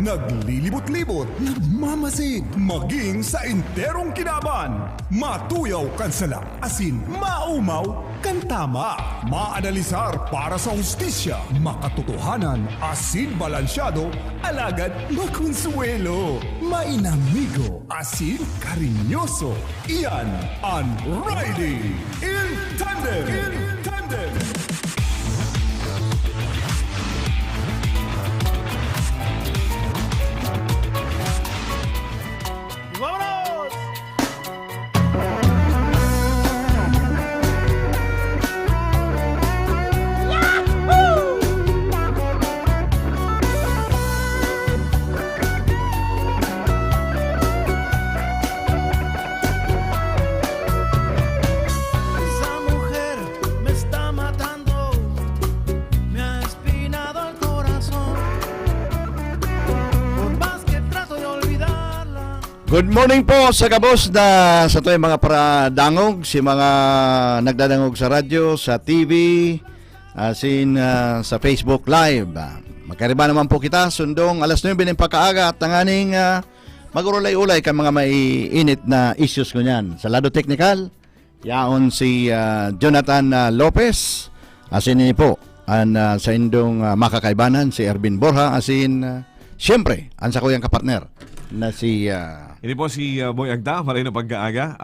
naglilibot-libot, nagmamasid, maging sa enterong kinaban. Matuyaw kansala, asin maumaw kan tama. Maanalisar para sa hustisya, makatotohanan, asin balansyado, alagad makonsuelo. Mainamigo, asin karinyoso. Iyan ang Riding in Tandem. ¡Vámonos! Esa mujer me está matando, me ha espinado el corazón. Por más que trato de olvidarla. Good morning po sa kabos na sa tuwing mga paradangog, si mga nagdadangog sa radyo, sa TV, sa Facebook Live. Magkariba naman po kita, sundong alas 9 ng pagkaaga at tanganing magulay-ulay ka mga maiinit na issues ko niyan. Sa lado technical, yaon si Jonathan Lopez, asin ni po, sa indong makakaibanan, si Ervin Borja, siyempre, ang sa kuyang kapartner na si... Ini po si Boy Agda, maray na pagkaaga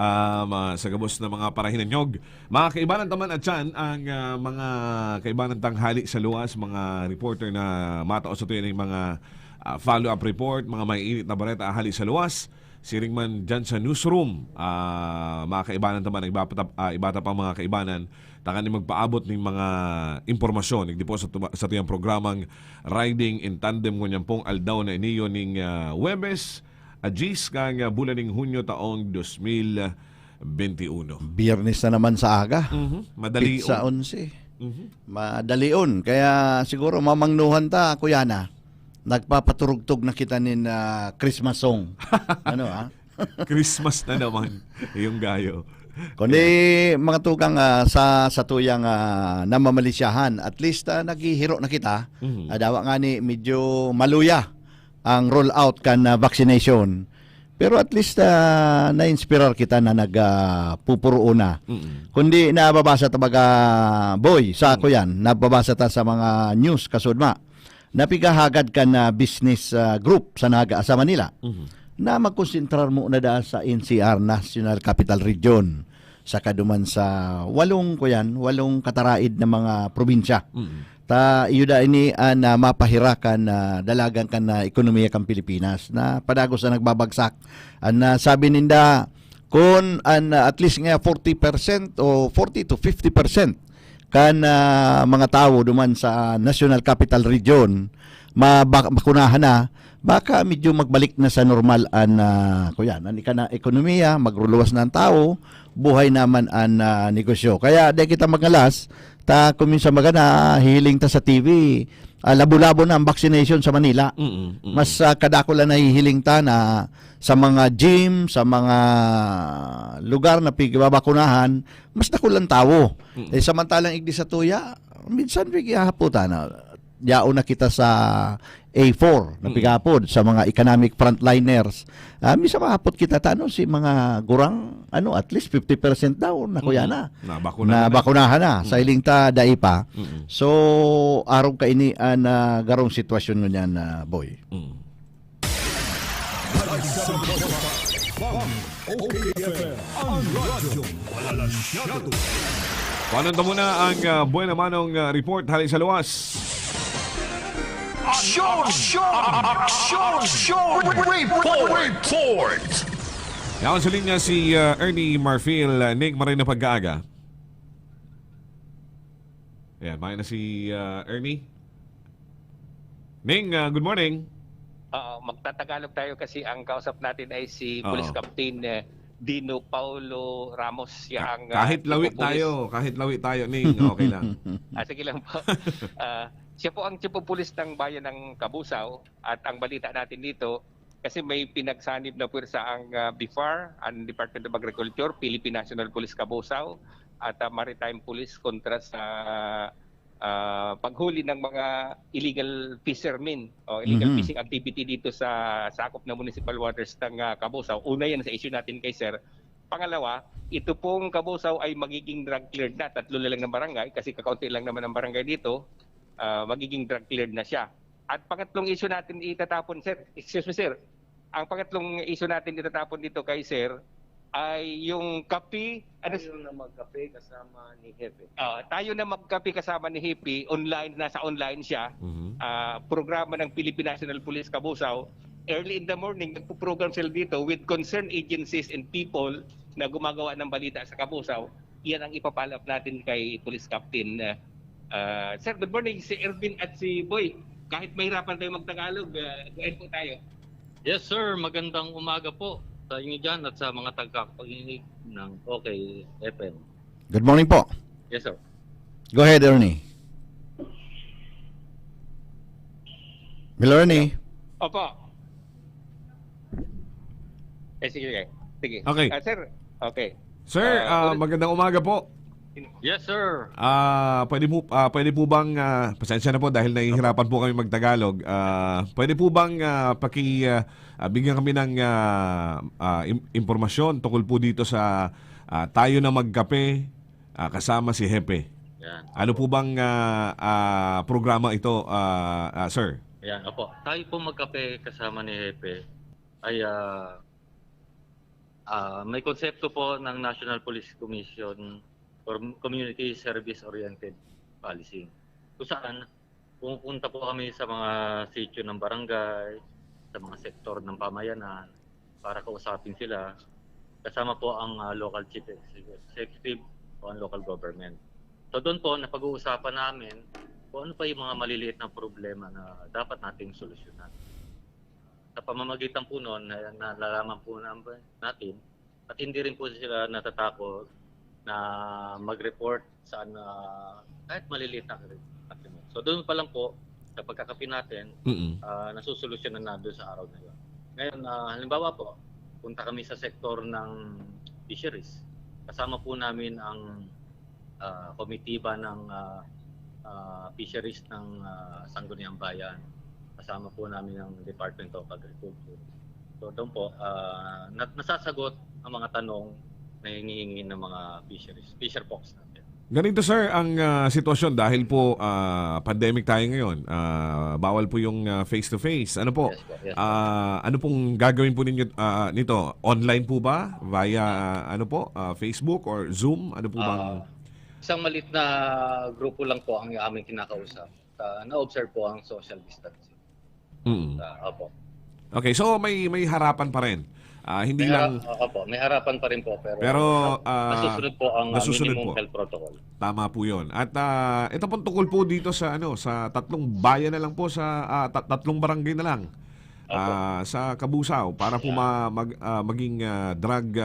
sa gabos na mga parahinanyog. Mga kaibanan taman at yan, ang mga kaibanan tanghali sa luwas, mga reporter na mataos ito yung mga follow-up report, mga maiinit na bareta ahali sa luwas. Siring man dyan sa newsroom, mga kaibanan taman, ibata pang mga kaibanan, tangan ni magpaabot ng mga impormasyon. Hindi po sa tuyang programang Riding in Tandem ngunyan pong aldaw na iniyo ng Webes, Agis kang bulan ng Hunyo taong 2021. Biyernes na naman sa aga. Madalion. Pizza 11. Madalion. Kaya siguro mamangnuhan ta, kuya na. Nagpapaturugtog na kita nin Christmas song. Ano ha? Christmas na naman yung gayo. Kundi mga tukang sa tuyang namamalisyahan, at least naghihiro na kita. Dawa nga ni medyo maluya ang roll out kan vaccination. Pero at least na-inspirar kita na nagpupuro na. Kundi nababasa tabaga boy, sa ako yan, nababasa ta sa mga news kasudma. Napigahagad ka na business group sa Naga sa Manila na magkonsentrar mo na da sa NCR, National Capital Region, sa kaduman sa walong kataraid na mga probinsya. Ta iyuda ini na mapahirakan na dalagan kan na ekonomiya kang Pilipinas na padagos na nagbabagsak. Sabi ninda kung at least nga 40% o 40 to 50% kan mga tao duman sa National Capital Region mabakunahan na, baka medyo magbalik na sa normal kuyan na ekonomiya, magruluwas na ang tao, buhay naman ang negosyo. Kaya di kita magalas ta kuminsan magana hihiling ta sa TV, labo-labo na ang vaccination sa Manila. Mas kadako lang nahihiling ta na sa mga gym, sa mga lugar na pigbabakunahan, mas dakulang tao. Samantalang igdi sa tuya, minsan bigyahaputan na yao na kita sa A4 na pigapod sa mga economic frontliners. Misa mahapot kita si mga gurang at least 50% daw na kuya na. Nabakunahan na. Sa iling ta dai pa. So araw ka ini garong sitwasyon mo niyan boy. Paano muna ang buwan namanong report hali sa luwas? Action! Report! Yaon sa linya si Ernie Marfil, Ning maray na pagkaaga. Ayan, may na si Ernie. Ning, good morning. Magtatagalog tayo kasi ang kausap natin ay si Police Captain Dino Paulo Ramos. Siya ang kahit lawit tayo, Ning, okay lang. Sige lang po. Siya po ang chief of police ng bayan ng Cabusao at ang balita natin dito kasi may pinagsanib na pwersa ang BIFAR, ang Department of Agriculture, Philippine National Police Cabusao at Maritime Police kontra sa paghuli ng mga illegal fishermen o illegal Mhm. fishing activity dito sa sakop na municipal waters ng Cabusao. Una yan sa issue natin kay Sir. Pangalawa, ito pong Cabusao ay magiging drug cleared na. 3 na lang ng barangay kasi kakaunti lang naman ang barangay dito. Magiging drug cleared na siya. At pangatlong issue natin itatapon, Sir. Excuse me, Sir. Ang pangatlong issue natin itatapon dito kay Sir ay yung kape. Tayo na magkape kasama ni Hepe. Tayo na magkape kasama ni Hippie, online, nasa online siya. Programa ng Philippine National Police Cabusao. Early in the morning, nagpo-program sila dito with concerned agencies and people na gumagawa ng balita sa Cabusao. Iyan ang ipapalap natin kay Police Captain. Sir, good morning. Si Ervin at si Boy. Kahit mahirapan tayo magtagalog, go po tayo. Yes sir, magandang umaga po sa inyo dyan at sa mga tagapakinig ng OK FM. Good morning po. Yes sir. Go ahead, Ernie. Hello, Ernie. Opo. Sige. Okay. Sir, okay. Sir, magandang umaga po. Yes sir. Pwede po bang pasensya na po dahil nahihirapan po kami magtagalog. Pwede po bang bigyan kami ng impormasyon tungkol po dito sa tayo na magkape kasama si Hepe. Yan. Ano po bang programa ito, sir? Yan, opo. Tayo po magkape kasama ni Hepe ay may konsepto po ng National Police Commission or Community Service Oriented Policy. Kung saan pumupunta po kami sa mga sitio ng barangay, sa mga sektor ng pamayanan para kausapin sila. Kasama po ang local chief executive o ang local government. So doon po napag-uusapan namin kung ano pa yung mga maliliit na problema na dapat nating solusyonan. Sa pamamagitan po noon, nalalaman po natin at hindi rin po sila natatakot na mag-report saan kahit maliliit na krimen. So doon pa lang po, sa pagkakapi natin, nasusolusyonan na doon sa araw na yun. Ngayon, halimbawa po, punta kami sa sektor ng fisheries. Kasama po namin ang komitiba ng fisheries ng Sangguniang Bayan. Kasama po namin ang Department of Agriculture. So doon po, nasasagot ang mga tanong na hinihingi ng mga fisher folks natin. Ganito sir ang sitwasyon dahil po pandemic tayo ngayon. Bawal po yung face-to-face. Ano po? Yes po, yes po. Ano pong gagawin po ninyo nito? Online po ba? Via Facebook or Zoom? Ano po bang... Isang malit na grupo lang po ang aming kinakausap. Na-observe po ang social distancing. Opo. Okay, so may harapan pa rin. Hindi lang Opo, may harapan pa rin po pero nasusunod po ang minimum health protocol. Tama po 'yon. At ito pong tungkol po dito sa sa tatlong bayan na lang po sa tatlong barangay na lang. Sa Cabusao para po maging drug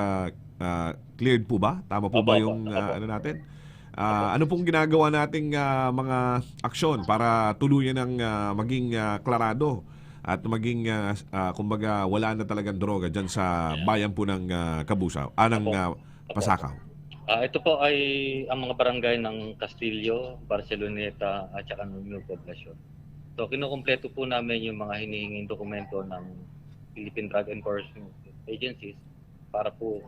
cleared po ba? Tama po ba yung natin? Ano pong ginagawa nating mga aksyon para tuluyan ng maging klarado at maging kumbaga wala na talagang droga diyan sa bayan po ng Cabusao, Pasakaw. Ito po ay ang mga barangay ng Castillo, Barceloneta at saka ng New Poblacion. So kinukumpleto po namin yung mga hinihinging dokumento ng Philippine Drug Enforcement Agencies para po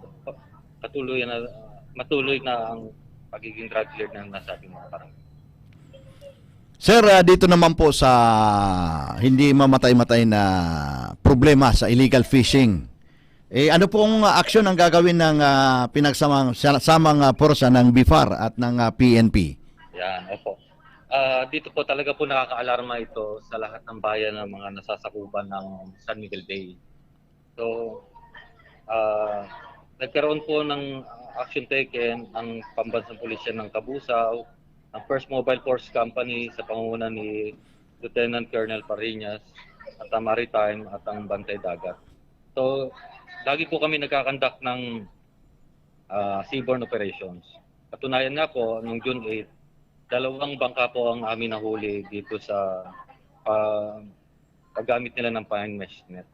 matuloy na ang pagiging drug cleared ng nasabing mga barangay. Sir, dito naman po sa hindi mamatay-matay na problema sa illegal fishing. Ano pong aksyon ang gagawin ng pinagsamang porsa ng BIFAR at ng PNP? Yan, opo. Dito po talaga po nakaka-alarma ito sa lahat ng bayan ng mga nasasakupan ng San Miguel Bay. So, nagkaroon po ng action taken ang Pambansang Pulisya ng Cabusao, ang First Mobile Force Company sa pangunguna ni Lieutenant Colonel Pariñas at ang Maritime at ang Bantay Dagat. So, lagi po kami nagkakandak ng seaborne operations. Katunayan nga po, noong June 8, 2 bangka po ang amin nahuli dito sa paggamit nila ng fine mesh net.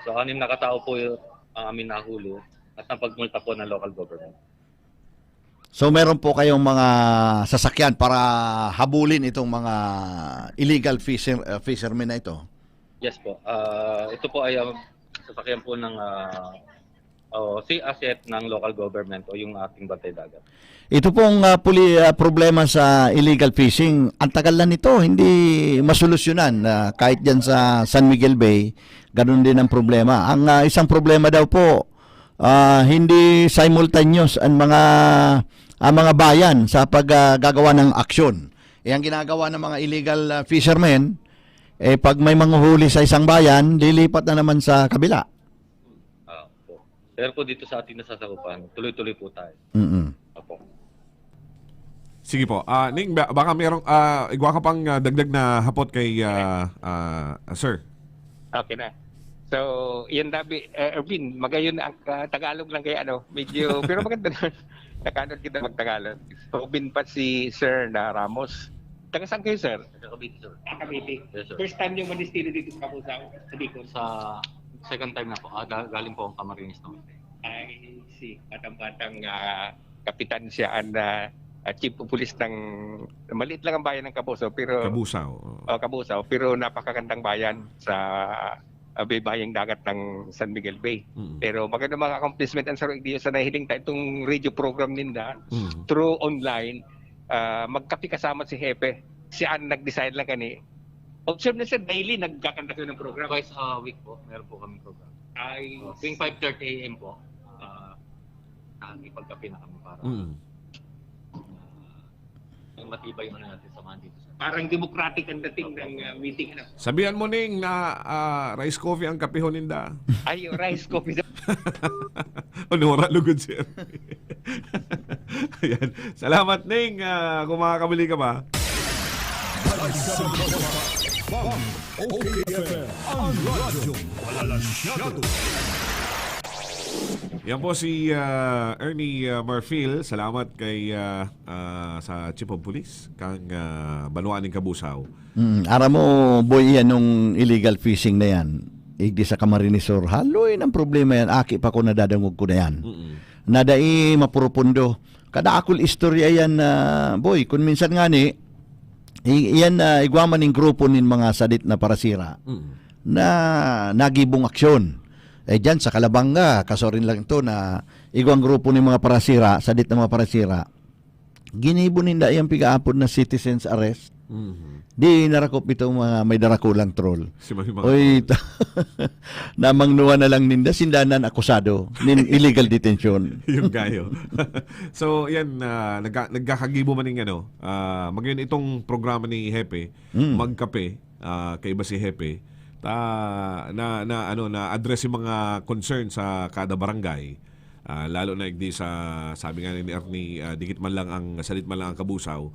So, 6 na katao po ang amin nahuli at napagmulta po ng local government. So meron po kayong mga sasakyan para habulin itong mga illegal fishermen na ito? Yes po. Ito po ay sasakyan po ng sea asset ng local government o yung ating bantay dagat. Ito pong problema sa illegal fishing, ang tagal na nito, hindi masolusyonan. Kahit dyan sa San Miguel Bay, ganun din ang problema. Ang isang problema daw po, hindi simultaneous ang mga bayan sa paggagawa ng aksyon. Ang ginagawa ng mga illegal fishermen, pag may manguhuli sa isang bayan, lilipat na naman sa kabila. Po. Pero po dito sa ating nasasakupan, tuloy-tuloy po tayo. Opo. Sige po. Ning, baka merong igwa ka pang dagdag na hapot kay sir. Okay na. So, yan Dabi, Erwin, magayon ang Tagalog lang kaya medyo, pero maganda naman. Nakanod kita mag-Tagalog. So, pa si Sir na Ramos. Taga saan kayo, Sir? Taga Cavite, sir. Cavite. Yes, sir. First time yung manistino dito sa Kabusaw, sa Bicol. Sa second time na po, galing po ang Camarines naman. I see. Batang-batang kapitan siya chief of police ng maliit lang ang bayan ng Kabusaw pero Kabusaw. Kabusaw pero napakagandang bayan sa baybayang dagat ng San Miguel Bay. Pero maganda mga accomplishment ang sarong diyo sa nahiling tayo itong radio program ninda through online magkapi kasama si Hepe. Siya ang nag-decide lang kani. Observe na siya daily nagkakanta kayo ng program. Twice a week po, meron po kami program. Ay, Tuwing 5:30 AM po, nakikipagkape na kami para matibay mo na natin samahan dito. parang democratic ang dating ng meeting. Sabihan mo ning na rice coffee ang kapihon ninda. Ay, rice coffee. Onora lugod siya. Ayan. Salamat ning kung makakabili ka ba. Ang radyo, wala masyado. Yan po si Ernie Marfil. Salamat kay sa Chief of Police kang Banuan ng Kabusaw. Ara mo, boy, yan nung illegal fishing na yan. Igdi sa Camarinesor, haloy ng problema yan. Aki pa ko nadadangog ko na yan. Nadai mapurupundo. Kada akul istorya yan, boy, kung minsan nga ni, yan igwaman ng grupo nin mga sadit na parasira na nagibong aksyon. Dyan sa Kalabanga, kaso rin lang ito na igwang grupo ng mga parasira, sadit na mga parasira, ginibo ninda yung pigaapod na citizens arrest. Di narakop itong mga may darakulang troll. Oy, namangnuwa na lang ninda, sindanan akusado nin illegal detention. Yung gayo. So, yan, nagkakagibo man ng magayon itong programa ni Hepe, magkape, kay ba si Hepe, na address yung mga concern sa kada barangay, lalo na igdi sa sabi nga ni Ernie, dikit man lang ang salit man lang ang Kabusaw,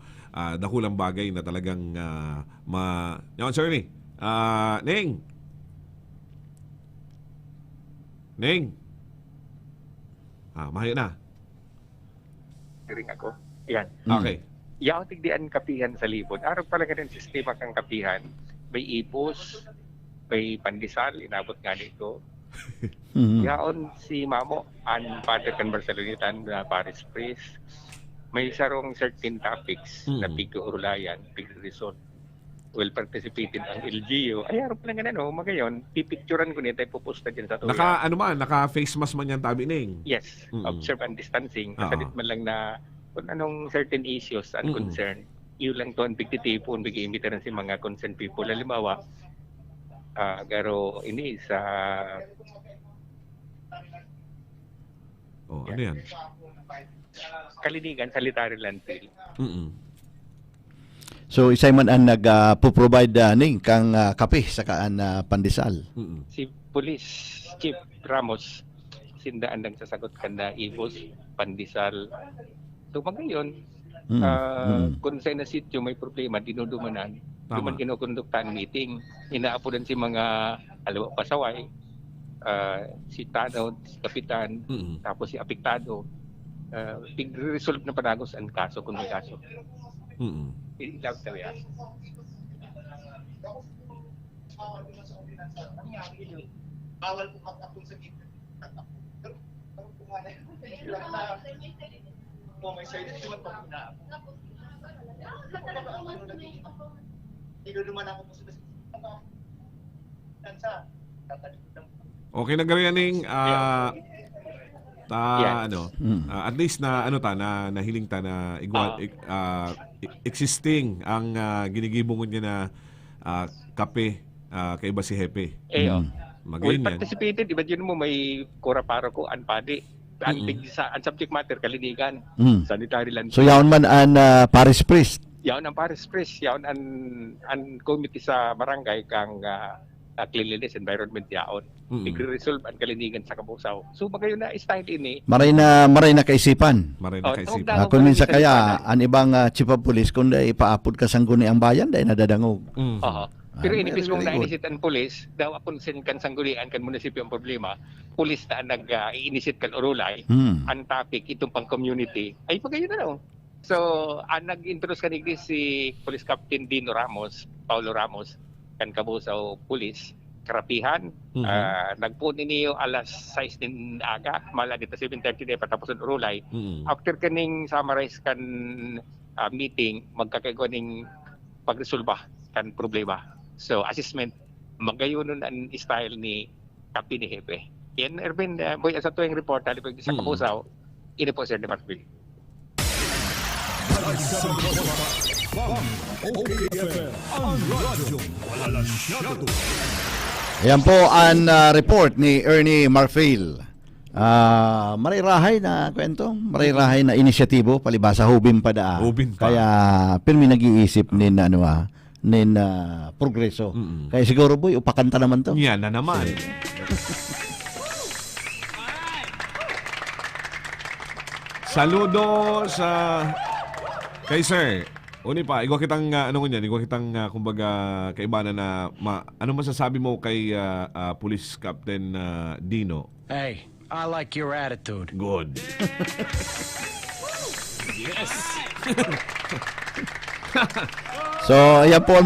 dakulang bagay na talagang yan, sir ni Ning mahayo na Ring ako. Yan. okay. Yaw tigdian kapihan sa libod. Araw pala ka rin sistema kang kapihan. May ipos, may pandesal, inabot nga nito. Yaon si Mamo, and Father Can Barcelonitan, Paris Priest. May sarong certain topics na pig-urulayan, pig-resort. Will participated ang LGU. Ay, araw pala nga magayon, pipicturan ko niya tayo pupusta dyan sa tuya. Naka-face mask man yan tabi ning. Yes, observe and distancing. Kasalit man lang na kung anong certain issues and concern. Yun lang to ang pigtitipon, bigay-imbitaran si mga concerned people. Halimbawa, garo ini sa ano yan? Kalinigan sa Litari Landfill. So isay man ang nag-provide ning kang kape sa kaan pandesal. Si Police Chief Ramos sindaan lang sasagot kanda ipos, pandesal. So magayon, kung sa na sityo may problema, dinudumanan. Duman kinukonduktan meeting, inaapudan si mga pasaway, si Tanod, si Kapitan, tapos si Apektado. Pig-resolve na panagos ang kaso kung may kaso. Ilaw tayo yan. Bawal pumakapong sa gitna. Okay na ganyaning Yeah. at least na nahiling ta na existing ang ginigibong niya na kape kay iba si Hepe. We Magayon yan. participated, iba yun mo may kura para ko, anpadi. Ang subject matter, kalinigan, sanitary land. So yaon man an Paris Priest. Yaon ang Paris Priest, yaon ang committee sa barangay kang cleanliness environment yaon. Nagre-resolve ang kalinigan sa Kabusaw. So magayon na style ini. Maray na kaisipan. Maray na kaisipan. Kung minsan kaya an ibang chief of police kung ipaapod ka sangguni ang bayan dahil nadadangog. Pero Very, inipis very mong good. nainisit ang pulis, daw apon sin kan sanggunian kan munisipyo ang problema, pulis na nag-iinisit kan urulay, ang topic itong pang community, ay pagayon na no. So, ang nag-introduce kanigdi si Police Captain Dino Ramos, Paulo Ramos, kan Kabusaw Police, Karapihan, nagpunin niyo alas 6 din aga, mala dito 7:30 na patapos ang urulay. After kaning summarize kan meeting, magkakagawa ning pagresolba kan problema. So, assessment, magayon ang style ni Captain ni Hepe. Yan, Erwin, boy, sa tuwing report, talipag sa Kabusaw, ini po Sir Demarville. OKFM, ang radyo, walang Ayan po ang report ni Ernie Marfil. Marirahay na kwento, marirahay na inisyatibo palibasa hubin pa daa. Hubin pa. Kaya pirmi nag-iisip nin progreso. Kaya siguro boy upakanta naman to. Yan na naman. Saludo sa kay Sir. Uni pa, igwa kitang kumbaga kaibanan na ano masasabi mo kay Police Captain Dino? Hey, I like your attitude. Good. So, ayan po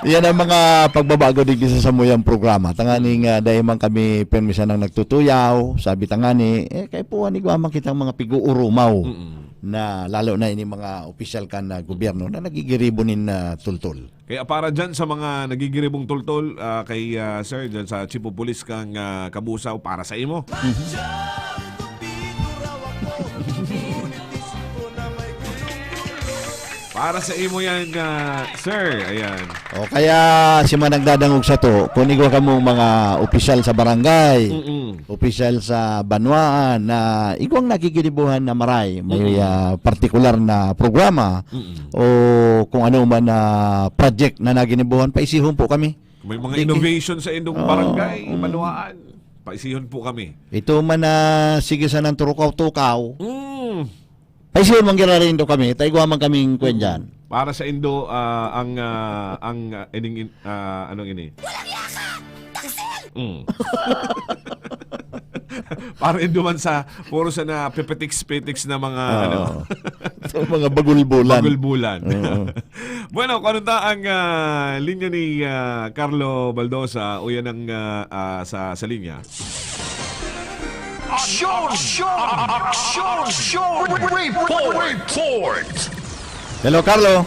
yan ang mga pagbabago din sa samuyang programa. Tanganing dahil man kami permisa nang nagtutuyaw, sabi tangani, kay po anigwaman kitang mga piguurumaw na lalo na ini mga opisyal kan na gobyerno na nagigiribonin na tultol. Kaya para dyan sa mga nagigiribong tultol kay Sir, dyan sa Chief of Police kang Kabusaw, para sa imo. Para sa imo yan, Sir. Ayan. O kaya si man nagdadangog sa to, kung igwa ka mong mga opisyal sa barangay, opisyal sa banwaan na igwang nakikilibuhan na maray, may partikular na programa o kung ano man na project na naginibuhan, paisihon po kami. May mga innovation sa indong barangay, banwaan. Paisihon po kami. Ito man na sige sa nang turukaw-tukaw. Paisihon man rin do kami, taigwa man kaming kwen dyan. Para sa Indo, ang ining, anong ini? Walang yaka! Taksil! Para Indo man sa, puro sa na pepetix na mga, mga bagulbulan. Bagulbulan. Bueno, kung ano ta ang linya ni Carlo Baldosa, o yan ang sa linya. Action! Report! Hello, Carlo.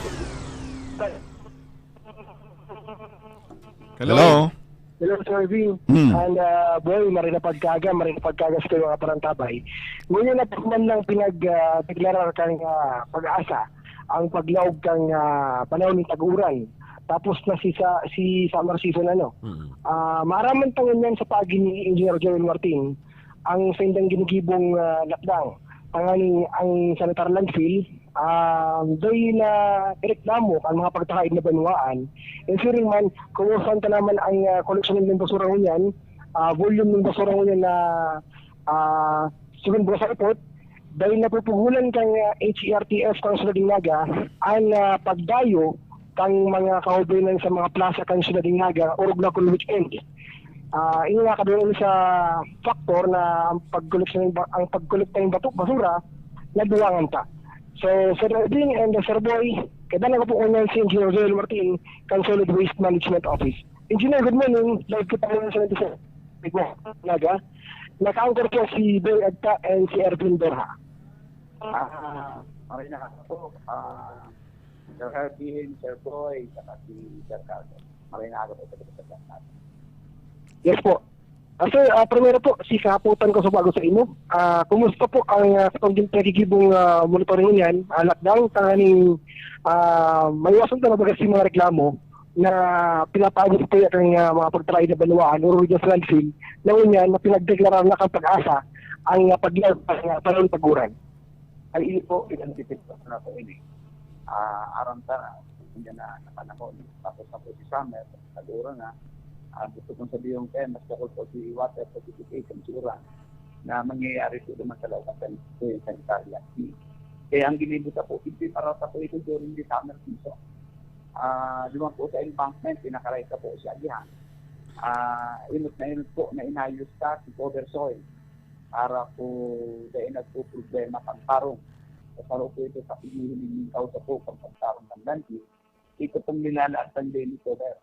Hello. Hello, Sir V. And boy, marinapagkaga sa kayo mga parantabay. Ngayon na man lang pinagdeklarar kang pag-asa ang paglaog kang panahon ng tag-uran. Tapos na si summer season maaraman tangon yan sa pagi ni Engineer Joel Martin ang sa indang ginigibong lakdang. Tanganing ang sanitary landfill doy na reklamo ang mga pagtakaid na banwaan. Ensuring man, kung saan ka naman ang koleksyon ng basura ngunyan, volume ng basura ngunyan na siguro sa report, dahil napupugulan kang HERTF kang Sula Dingnaga, ang pagdayo kang mga kaubinan sa mga plaza kang Sula Dingnaga, orog na kung weekend. Ini nga kadoon sa factor na ang pagkolekta ng basura naduwangan ta. So, Sir Edwin and Sir Boy, kada na po kunyan si Engineer Joel Martin, kan Solid Waste Management Office. Engineer, good morning. Live kita ngayon sa natin Naga. Naka-anchor po si Boy Agta and si Erwin Berha. Marina po, Sir Herbin, Sir Boy, saka si Sir Carlo. Marina po ito natin. Yes po. Sir, primero po, si kaputan ko sa bago sa imo. Kumusta po ang katong pagigibong monitoring niyan? Lockdown, tanganing maiwasan na baga si mga reklamo na pinapagod po yung mga pagtry na baluaan o religious landfill na unyan na pinagdeklarar na kang pag-asa ang paglag ng panahon paguran. Ay, ini po, identified po na po ini. Aram ta, hindi na panahon. Tapos na po si Summer, nagura na. Gusto kong sabihin kayo, mas kakul po si water certification, sigura, na mangyayari po naman sa lautan po yung sanitary activity. Kaya ang ginibuta po, hindi para sa po ito during the summer season. Lumang po sa embankment, pinakaray ka po siya diyan. Inot na inot po na inayos ka si cover soil para po dahil nagpo-problema pang parong. Kasaro po ito sa pinihiling kausa po pang pagtarong ng lanti. Ito pong nilalaan ng daily cover.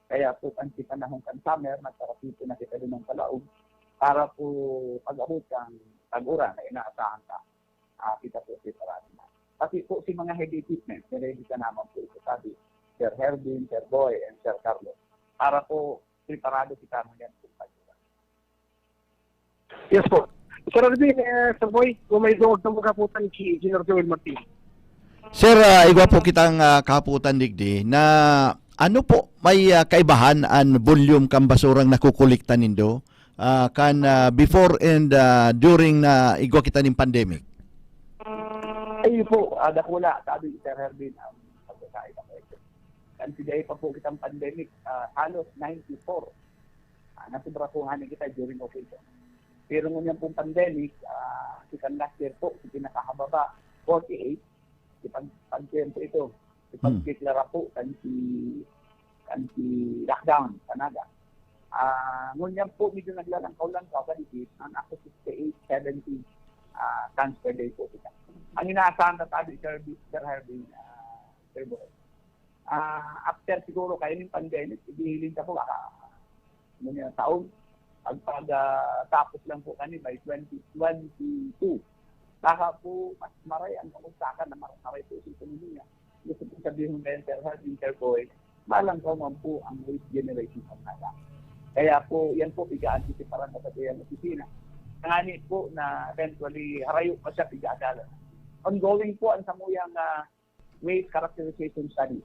Kaya po ang panahon kan summer, nagkarapito na kita din ng palaog para po pag-abot kang tag-uran na inaasahan ka. Kita po separado na. Kasi po si mga heavy equipment, ready ka naman po ito sabi, Sir Herbin, Sir Boy, and Sir Carlos. Para po preparado kita ngayon po pag-uran. Yes po. Sir Herbin, Sir Boy, kung may duwag ng kaputan si Engineer Joel Martin. Sir, igwa po kitang kaputan digdi na ano po may kaibahan an volume kang basurang nakukuliktan nindo kan before and during na igwa kita ning pandemic. Ay po, dakula, sabi ni Sir Herbin, pagkakain ako ito. Kansiday pa po kitang pandemic, halos 94. Nasubrakuhanin kita during occasion. Pero ngunyan pong pandemic, kitang last year po, pinakahababa, 48. Pag-tempo ito, ipag-deklara po kan si lockdown, Canada. Ngunyan po, medyo naglalangkaw lang sa kanipit, ang ako 68, 70 tons per day po kita. Ang inaasahan na tabi, Sir Herbin, Sir Boy, after siguro kayo ng pandemic, ibihilin ka po, ngunyan taon, tapos lang po kani by 2022. Baka po mas maray ang pagsakan na maray po sa ekonomiya. Gusto po sabihin ng Sir Herbin, Sir Boy, malang ko man po ang waste generation ng nasa. Kaya po, yan po, piga-anticiparan na sa kaya ng opisina. Ngani po na eventually harayo pa siya piga-adalan. Ongoing po ang samuyang waste characterization study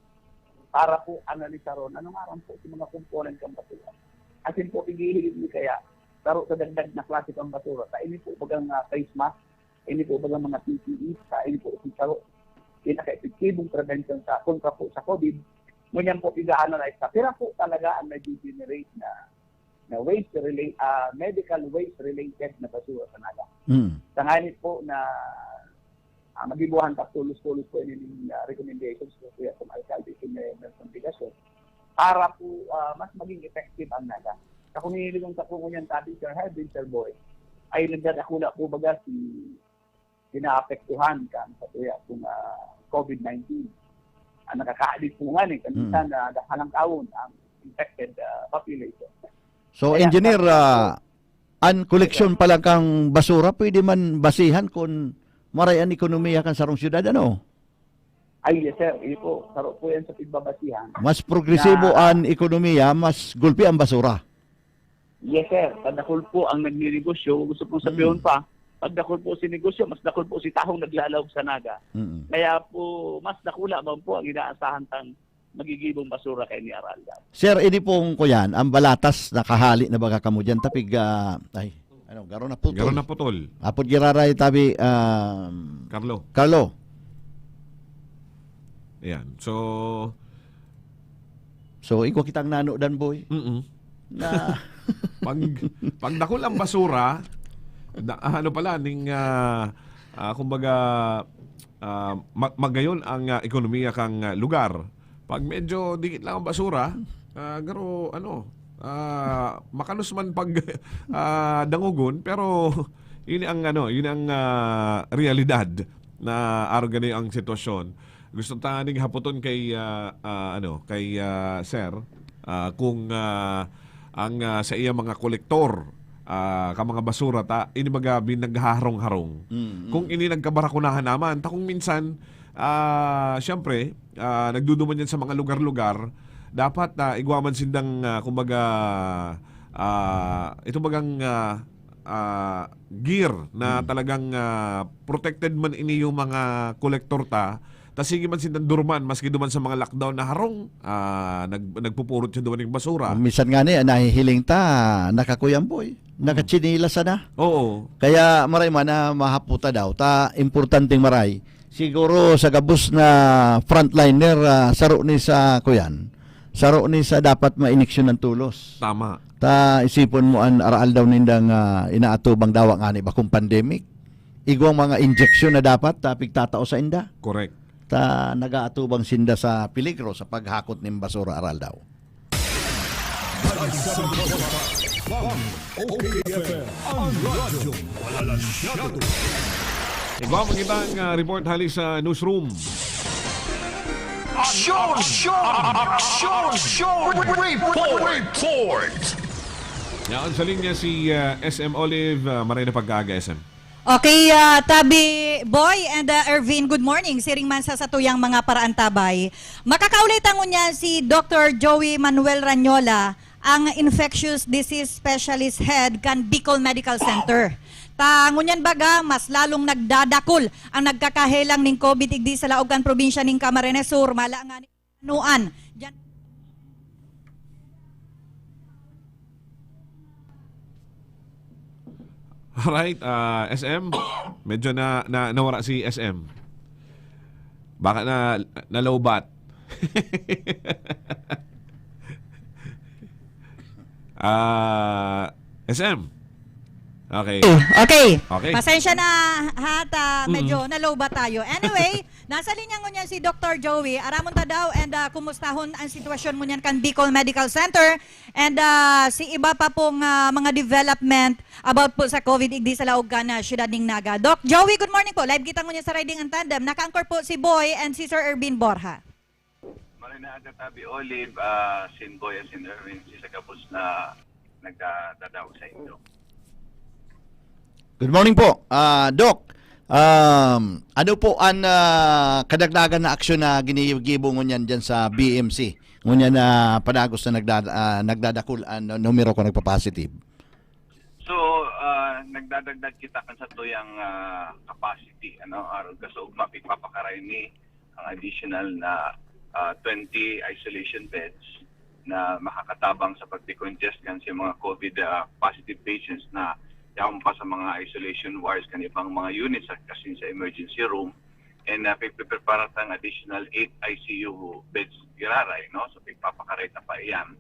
para po analisa ron anong aram po sa mga component ng basura. Asin po pigilid ni kaya laro sa dagdag na klase ng basura. Sa ini po bagang face mask, ini po bagang mga PPE, sa ini po si laro pinaka-epektibong prevention sa kontra po sa COVID. Ngunyan po piga-analyze ka. Pero po talaga ang nag-generate na waste related, medical waste related na basura sa naga. Sa ngayon po na magibuhan pa tulos-tulos po yung recommendations ko kuya sa alkalde ng kontigasyon para po mas maging effective ang naga. Kung nililigong sa kung yan tabi Sir Herbin, Sir Boy, ay nagdadakula po baga si pinaapektuhan kan sa kuya kung COVID-19. Nakakaalit po nga kanina na halang taon ang infected population. So, kaya, engineer, an koleksyon pa lang kang basura, pwede man basihan kung maray ang ekonomiya kan sarong syudad, ano? Ay, yes, sir. Ito, saro po yan sa pigbabasihan. Mas progresibo an ekonomiya, mas gulpi ang basura. Yes, sir. Pagdakol po ang nagninegosyo, gusto pong sabihin pa, pagdakol po si negosyo, mas dakol po si tahong naglalawag sa naga. Kaya po, mas dakula ba po ang inaasahan tang magigibong basura kay ni Aralda. Sir, ini pong ko yan, ang balatas nakahali na baga kamo dyan, tapig, garo na putol. Garo na putol. Apod giraray tabi, Carlo. Ayan. So, ikaw kitang nano dan boy. Na pag dakol ang basura, ano pala, ning, kumbaga, magayon ang ekonomiya kang lugar. Pag medyo dikit lang ang basura, garo makanos man pag dangugon, pero yun ang realidad na araw gani ang sitwasyon. Gusto taning hapoton kay Sir kung ang sa iya mga kolektor ka mga basura ta ini baga binagharong-harong. Kung ini nagkabarakunahan naman ta kung minsan syempre nagduduman yan sa mga lugar-lugar, dapat igwaman sindang kumbaga ito bagang gear na talagang protected man ini yung mga kolektor ta. Sige man sindan durman maski duman sa mga lockdown na harong nagpupurot siya duman ng basura. Minsan nga ni nahihiling ta nakakuyamboy, nakachinilas na. Oo. Kaya maray man na mahaputa daw ta importanteng maray. Siguro sa gabus na frontliner saro ni sa kuyan. Saro ni sa dapat mainiksyon ng tulos. Tama. Ta isipon mo an aral daw nindang inaatubang dawa nga ni bakong pandemic. Igwang mga injection na dapat pigtatao sa inda. Correct. Ta nagaatubang sinda sa peligro sa paghakot ng basura aral daw. OKFM ang radyo walansyado. Iba magandang report hali sa newsroom. Report. Yan sa linya si SM Olive, maray na pag-aaga SM. Okay, Tabi Boy and Ervin, good morning. Siring man sa satuyang mga paraan tabay. Makakaulit ang unya si Dr. Joey Manuel Ranyola, ang Infectious Disease Specialist Head kan Bicol Medical Center. Tangunyan baga, mas lalong nagdadakol ang nagkakahelang ning COVID-19 sa laogan probinsya ning Camarines Sur, mala nga ni Nuan. Alright, SM, medyo nawara si SM. Baka nalowbat. SM. Okay. Okay. Pasensya na ha, medyo nalow ba tayo. Anyway, nasa linya ngunyan si Dr. Joey. Aramon ta daw and kumustahon ang sitwasyon ngunyan kan Bicol Medical Center and si iba pa pong mga development about po sa COVID-19 sa laog na syudad ning Naga. Doc Joey, good morning po. Live kita ngunyan sa Riding and Tandem. Naka-anchor po si Boy and si Sir Ervin Borja. Marina aga Tabi Olive, sin Boy at sin Ervin, si Sagapos na nagdadaw sa inyo. Good morning po. Doc, ano po ang kadagdagan na aksyon na ginigibo ngunyan dyan sa BMC? Ngunyan na padagos na nagdadakul ang numero ko nagpa-positive. So, nagdadagdag kita kan sa tuyang capacity, aron kaso mapigpapakaray ni ang additional na 20 isolation beds na makakatabang sa pag-decongest kan sa mga COVID positive patients na yaman pa sa mga isolation wards kan ibang mga units kasi sa emergency room and prepare ang additional 8 ICU beds giraray, no? So pagpapakaray ta pa iyan.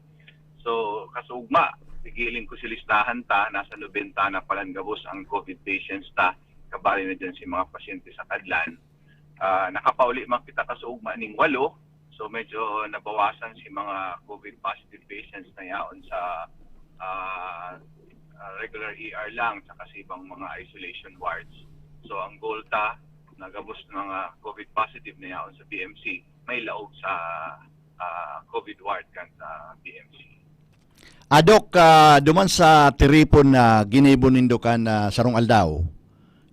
So kasugma pigiling ko si listahan ta nasa 90 na palangabos ang COVID patients ta kabali na dyan si mga pasyente sa Kadlan. Nakapauli man kita kasugma ning 8, so medyo nabawasan si mga COVID positive patients na yaon sa regular ER lang sa ibang mga isolation wards. So ang goal ta nagabos ng mga COVID positive na yaon sa BMC may laog sa COVID ward kan sa BMC. Adok, duman sa tiripon na ginibon nindo kan sarong aldaw.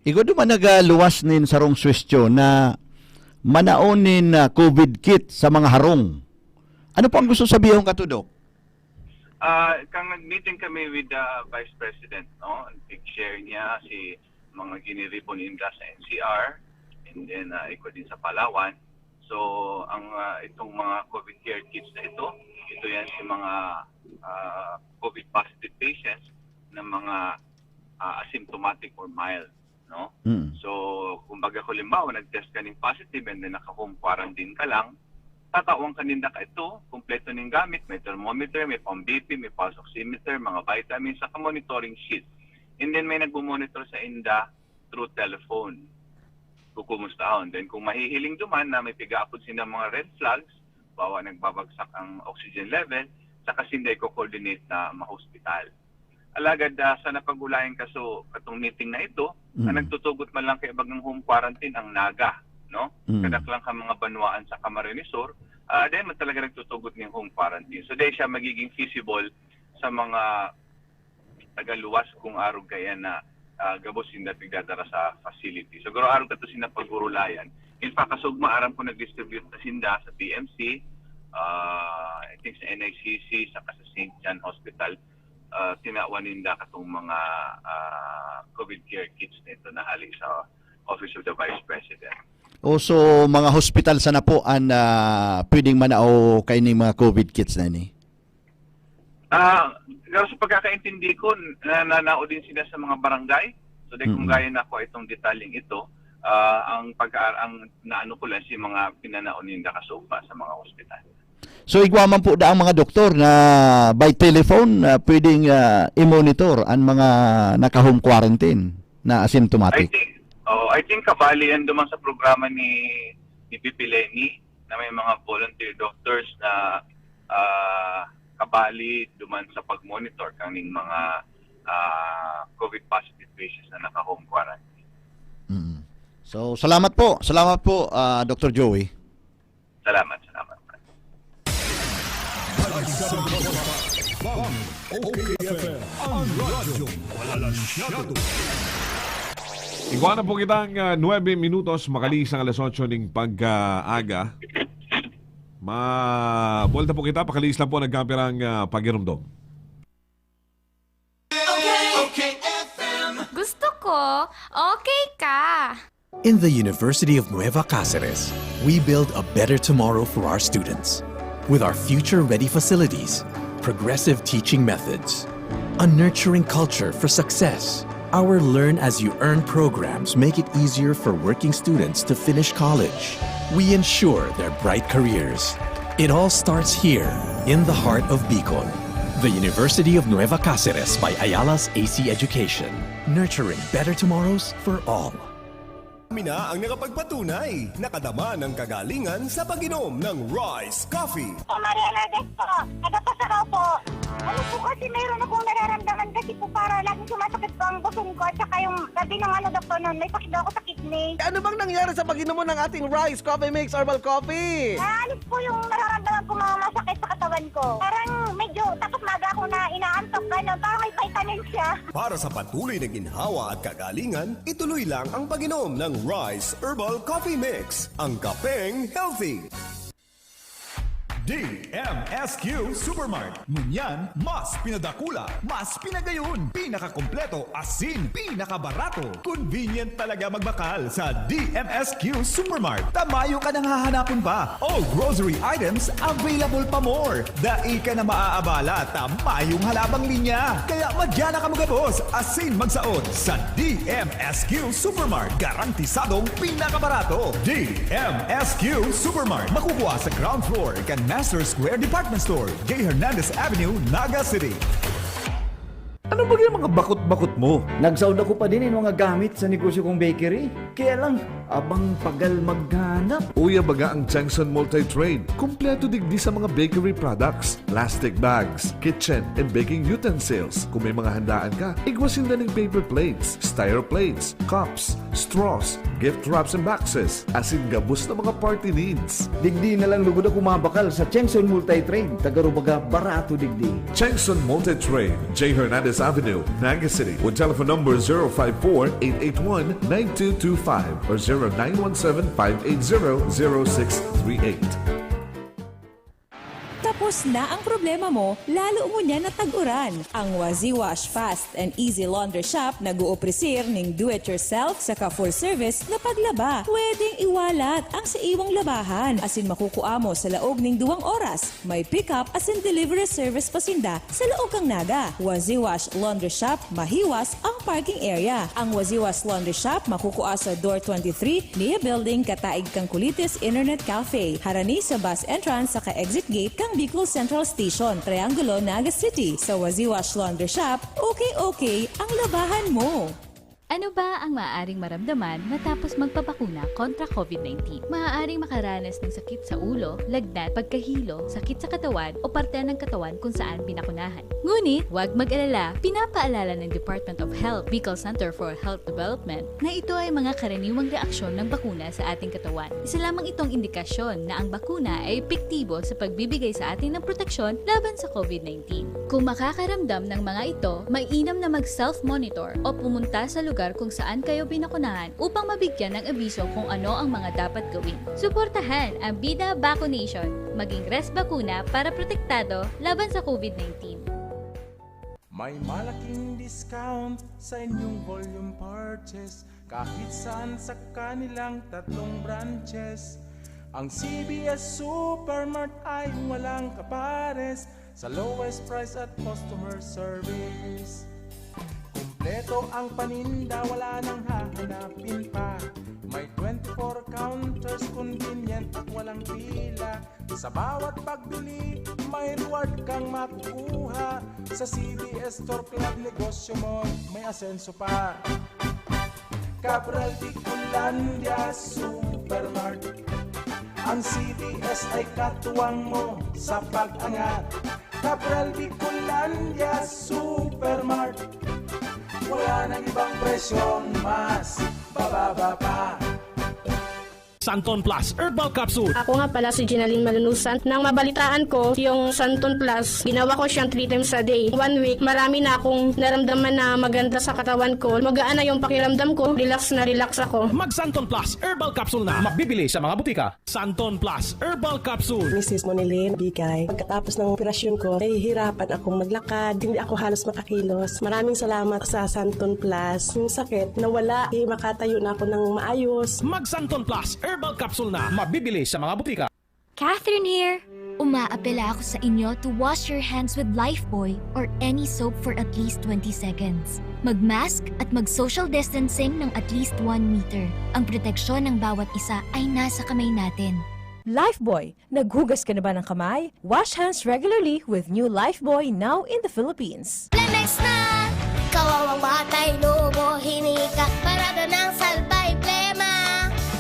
Igo duman nagaluwas nin sarong swestyo na manaonin COVID kit sa mga harong. Ano po ang gusto sabihin kato, Dok? Kang nag-meeting kami with the Vice President, no? Big share niya si mga giniripon nila sa NCR and then iko din sa Palawan. So, ang itong mga COVID care kits na ito yan si mga COVID positive patients na mga asymptomatic or mild, no? So, kumbaga halimbawa nag-test ka ng positive and then naka-home quarantine ka lang, tatawang kaninda ka ito, kumpleto ng gamit, may thermometer, may pang-BP, may pulse oximeter, mga vitamins, saka monitoring sheet. And then may nag-monitor sa inda through telephone. Kukumustahon. Then kung mahihiling duman na may piga-apod sila mga red flags, bawa nagbabagsak ang oxygen level, saka sinday ko coordinate na ma-hospital. Alagad sa napagulayan kaso katong meeting na ito, na nagtutugot man lang kay bagang home quarantine ang Naga, no? Kadak lang ka mga banwaan sa Camarines Sur, dahil man talaga nagtutugot ng home quarantine. So dahil siya magiging feasible sa mga tagaluwas kung arog kaya na gabos sinda pigdadara sa facility. So garo arog kato sinda pagurulayan. In fact, kasugma aram ko nag-distribute na sinda sa PMC, I think sa NICC, sa St. John Hospital, tinawan ninda katong mga COVID care kits nito na hali sa Office of the Vice President. So mga hospital sana po ang pwedeng manao kay ni mga COVID kits na ni? Sa pagkakaintindi ko, nanao din sila sa mga barangay. So kung gaya na ko itong detaling ito, ang naano ko lang si mga pinanaon ninda kasupa sa mga hospital. So igwaman po ang mga doktor na by telephone pwedeng i-monitor ang mga naka-home quarantine na asymptomatic. I think kabali yan duman sa programa ni BP Lenny na may mga volunteer doctors na kabali duman sa pag-monitor kaning mga COVID positive patients na naka-home quarantine. So salamat po Dr. Joey. Salamat. OKFM ang radyo walang masyado. Iguana po kitang 9 minutos makalis ang alas 8 ng pag-aga. Bolta po kita, pakalis lang po nagkampirang pagirumdom. Gusto ko, okay ka. In the University of Nueva Cáceres, we build a better tomorrow for our students. With our future-ready facilities, progressive teaching methods, a nurturing culture for success, our Learn-as-you-earn programs make it easier for working students to finish college. We ensure their bright careers. It all starts here, in the heart of Bicol. The University of Nueva Cáceres by Ayala's AC Education, nurturing better tomorrows for all. Kami na ang nakapagpatunay, nakadama ng kagalingan sa pag-inom ng Rice Coffee. Maria Lourdes po, nagpapasaraw po. Ano po kasi mayroon akong nararamdaman kasi po para laging sumasakit po ang busong ko at saka yung sabi ng doktor nun, may sakit daw ako sa kidney. Ano bang nangyari sa pag-inom mo ng ating Rice Coffee Mix Herbal Coffee? Naalis po yung nararamdaman ko mga masakit sa katawan ko. Parang medyo tapos maga ako na inaantok gano'n, parang may vitamin siya. Para sa patuloy na ginhawa at kagalingan, ituloy lang ang pag-inom ng Rice Herbal Coffee Mix, ang kapeng healthy. DMSQ Supermart. Ngunyan, mas pinadakula, mas pinagayon, pinakakompleto, asin, pinakabarato. Convenient talaga magbakal sa DMSQ Supermart. Tamayo ka nang hahanapon pa. All grocery items available pa more. Dai ka na maaabala, tamayong halabang linya. Kaya madyan na ka magabos, asin magsaot sa DMSQ Supermart. Garantisadong pinakabarato. DMSQ Supermart. Makukuha sa ground floor kan Master Square Department Store, J. Hernandez Avenue, Naga City. Ano ba yung mga bakot-bakot mo? Nagsaud ako pa din yung mga gamit sa negosyo kong bakery. Kaya lang, abang pagal maghanap. Uya baga ang Changson Multi-Trade. Kompleto digdi sa mga bakery products, plastic bags, kitchen and baking utensils. Kung may mga handaan ka, igwasin na ng paper plates, styro plates, cups, straws, gift wraps and boxes, asin gabos na mga party needs. Digdi na lang lugod ako mabakal sa Changson Multi-Trade. Tagarubaga barato digdi. Changson Multi-Trade, J. Hernandez Avenue, Naga City, with telephone number 054-881-9225 or 0917-580-0638. Tapos na ang problema mo, lalo mo niya natag-uran. Ang Wazi Wash Fast and Easy Launder Shop nag-uopresir ng do-it-yourself saka full service na paglaba. Pwedeng iwalat ang sa iwang labahan asin makukuha mo sa laog ng 2 oras. May pick-up asin delivery service pasinda sa laog kang Naga. Wazi Wash Launder Shop, mahiwas ang parking area. Ang Wazi Wash Launder Shop makukuha sa Door 23, Nia Building, Kataig kang Kulitis Internet Cafe. Harani sa bus entrance saka exit gate kang Bicol Central Station, Triangulo, Naga City. Sa Wazi Wash Launder Shop, okay ang labahan mo. Ano ba ang maaaring maramdaman matapos magpabakuna kontra COVID-19? Maaaring makaranas ng sakit sa ulo, lagnat, pagkahilo, sakit sa katawan o parte ng katawan kung saan binakunahan. Ngunit, huwag mag-alala, pinapaalala ng Department of Health, Bicol Center for Health Development na ito ay mga karaniwang reaksyon ng bakuna sa ating katawan. Isa lamang itong indikasyon na ang bakuna ay epektibo sa pagbibigay sa atin ng proteksyon laban sa COVID-19. Kung makakaramdam ng mga ito, mainam na mag-self-monitor o pumunta sa lugar kung saan kayo binakunahan upang mabigyan ng abiso kung ano ang mga dapat gawin. Suportahan ang Bida Vaccination, maging res bakuna para protektado laban sa COVID-19. May malaking discount sa inyong volume purchase kahit saan sa kanilang 3 branches. Ang CBS Supermart ay walang kapares sa lowest price at customer service. Kompleto ang paninda, wala nang hahanapin pa. May 24 counters, convenient at walang pila. Sa bawat pagbili, may reward kang makukuha. Sa CBS Store Club, negosyo mo, may asenso pa. Cabral Bicolandia Supermart. Ang CBS ay katuwang mo sa pag-angat. Cabral Bicolandia Supermart. Wala nang ibang presyong mas bababa pa. Santon Plus Herbal Capsule. Ako nga pala si Ginaline Malunusan. Nang mabalitaan ko yung Santon Plus, ginawa ko siyang 3 times a day. 1 week, marami na akong naramdaman na maganda sa katawan ko. Magaan na yung pakiramdam ko. Relax na relax ako. Mag Santon Plus Herbal Capsule na. Mabibili sa mga butika. Santon Plus Herbal Capsule. Mrs. Monilene Bigay. Pagkatapos ng operasyon ko, nahihirapan akong maglakad. Hindi ako halos makakilos. Maraming salamat sa Santon Plus. Yung sakit, nawala. Makatayo na ako ng maayos. Mag Santon Plus Herbal Capsule na. Mabibili sa mga butika. Catherine here! Umaapela ako sa inyo to wash your hands with Lifebuoy or any soap for at least 20 seconds. Mag-mask at mag-social distancing ng at least 1 meter. Ang proteksyon ng bawat isa ay nasa kamay natin. Lifebuoy, naghugas ka na ba ng kamay? Wash hands regularly with new Lifebuoy now in the Philippines. Plemex na! Kawawang batay, lobo, hinika, parada ng salbay, plema.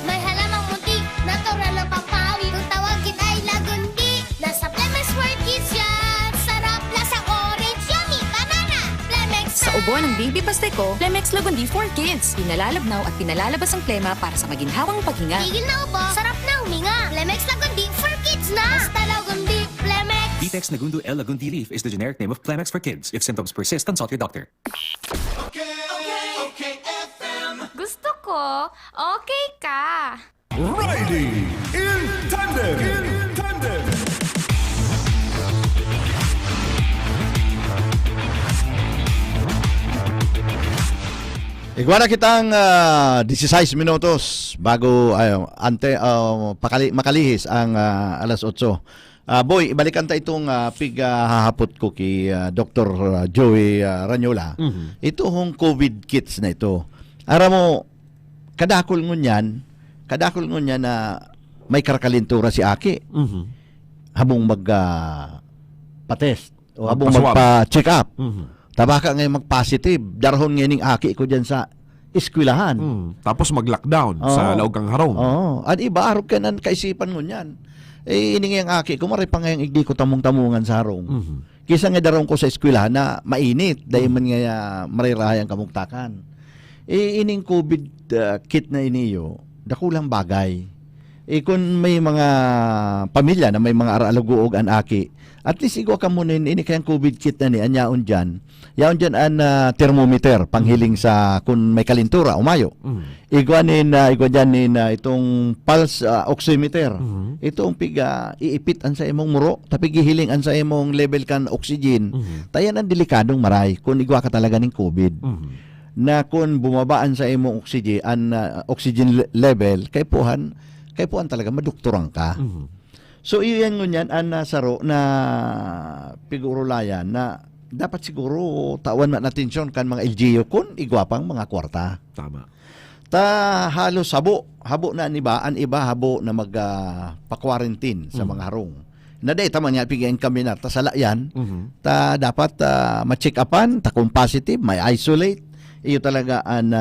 May halamang muntik, natural ng pampawi, kung tawagin ay lagundi. Nasa Plemex Workies yan, sarap lasa orange, yummy, banana, Plemex na! Sa ubo ng baby pasteco, Plemex Lagundi for Kids. Pinalalabnaw at pinalalabas ang plema para sa maginhawang paghinga. Tigil na ubo, sarap na huminga. Plemex Lagundi for Kids na! Basta Lagundi, Plemex! Vitex Nagundo L. Lagundi Leaf is the generic name of Plemex for Kids. If symptoms persist, consult your doctor. Gusto ko, okay ka. Riding in Tandem! In Tandem! Igwara kitang 16 minutos bago makalihis ang alas 8. Boy, ibalikan ta itong hahapot ko kay Dr. Joey Ranyola. Ito hong COVID kits na ito. Ara mo, kadakol ngunyan na may karakalintura si Aki. Habong patest o habong magpa-check up. Tabaka ngayon mag-positive. Darhon ngayon Aki ko dyan sa eskwelahan. Tapos mag-lockdown sa laog kang harong. At iba, arog ka na kaisipan mo niyan. Ining yung Aki ko, maripang ngayong igdi ko tamong-tamungan sa harong. Kisa nga darong ko sa eskwelahan na mainit. Dahil man nga marirahayang kamugtakan. Ining COVID kit na iniyo, dakulang bagay. Kung may mga pamilya na may mga araluguog an Aki, at least igwa ka muna ini kayang COVID kit na ni anyaon dyan. Yaon dyan an thermometer panghiling sa kung may kalintura umayo. Igwa dyan itong pulse oximeter. Itong iipit an sa imong muro tapi gihiling an sa imong level kan oxygen. Tayan ang delikadong maray kung igwa ka talaga ng COVID. Na kung bumabaan sa imong oxygen level kay puhan talaga madukturang ka. So iyan ngunyan an nasaro na pigurulayan na dapat siguro tawan na atensyon kan mga LGU kun igwapang mga kwarta. Tama. Ta halos habo na an iba habo na magpa-quarantine sa mga harong. Na day tama niya pigain kami na ta sala yan. Ta dapat ma-check upan ta kung positive, may isolate. iyo talaga ang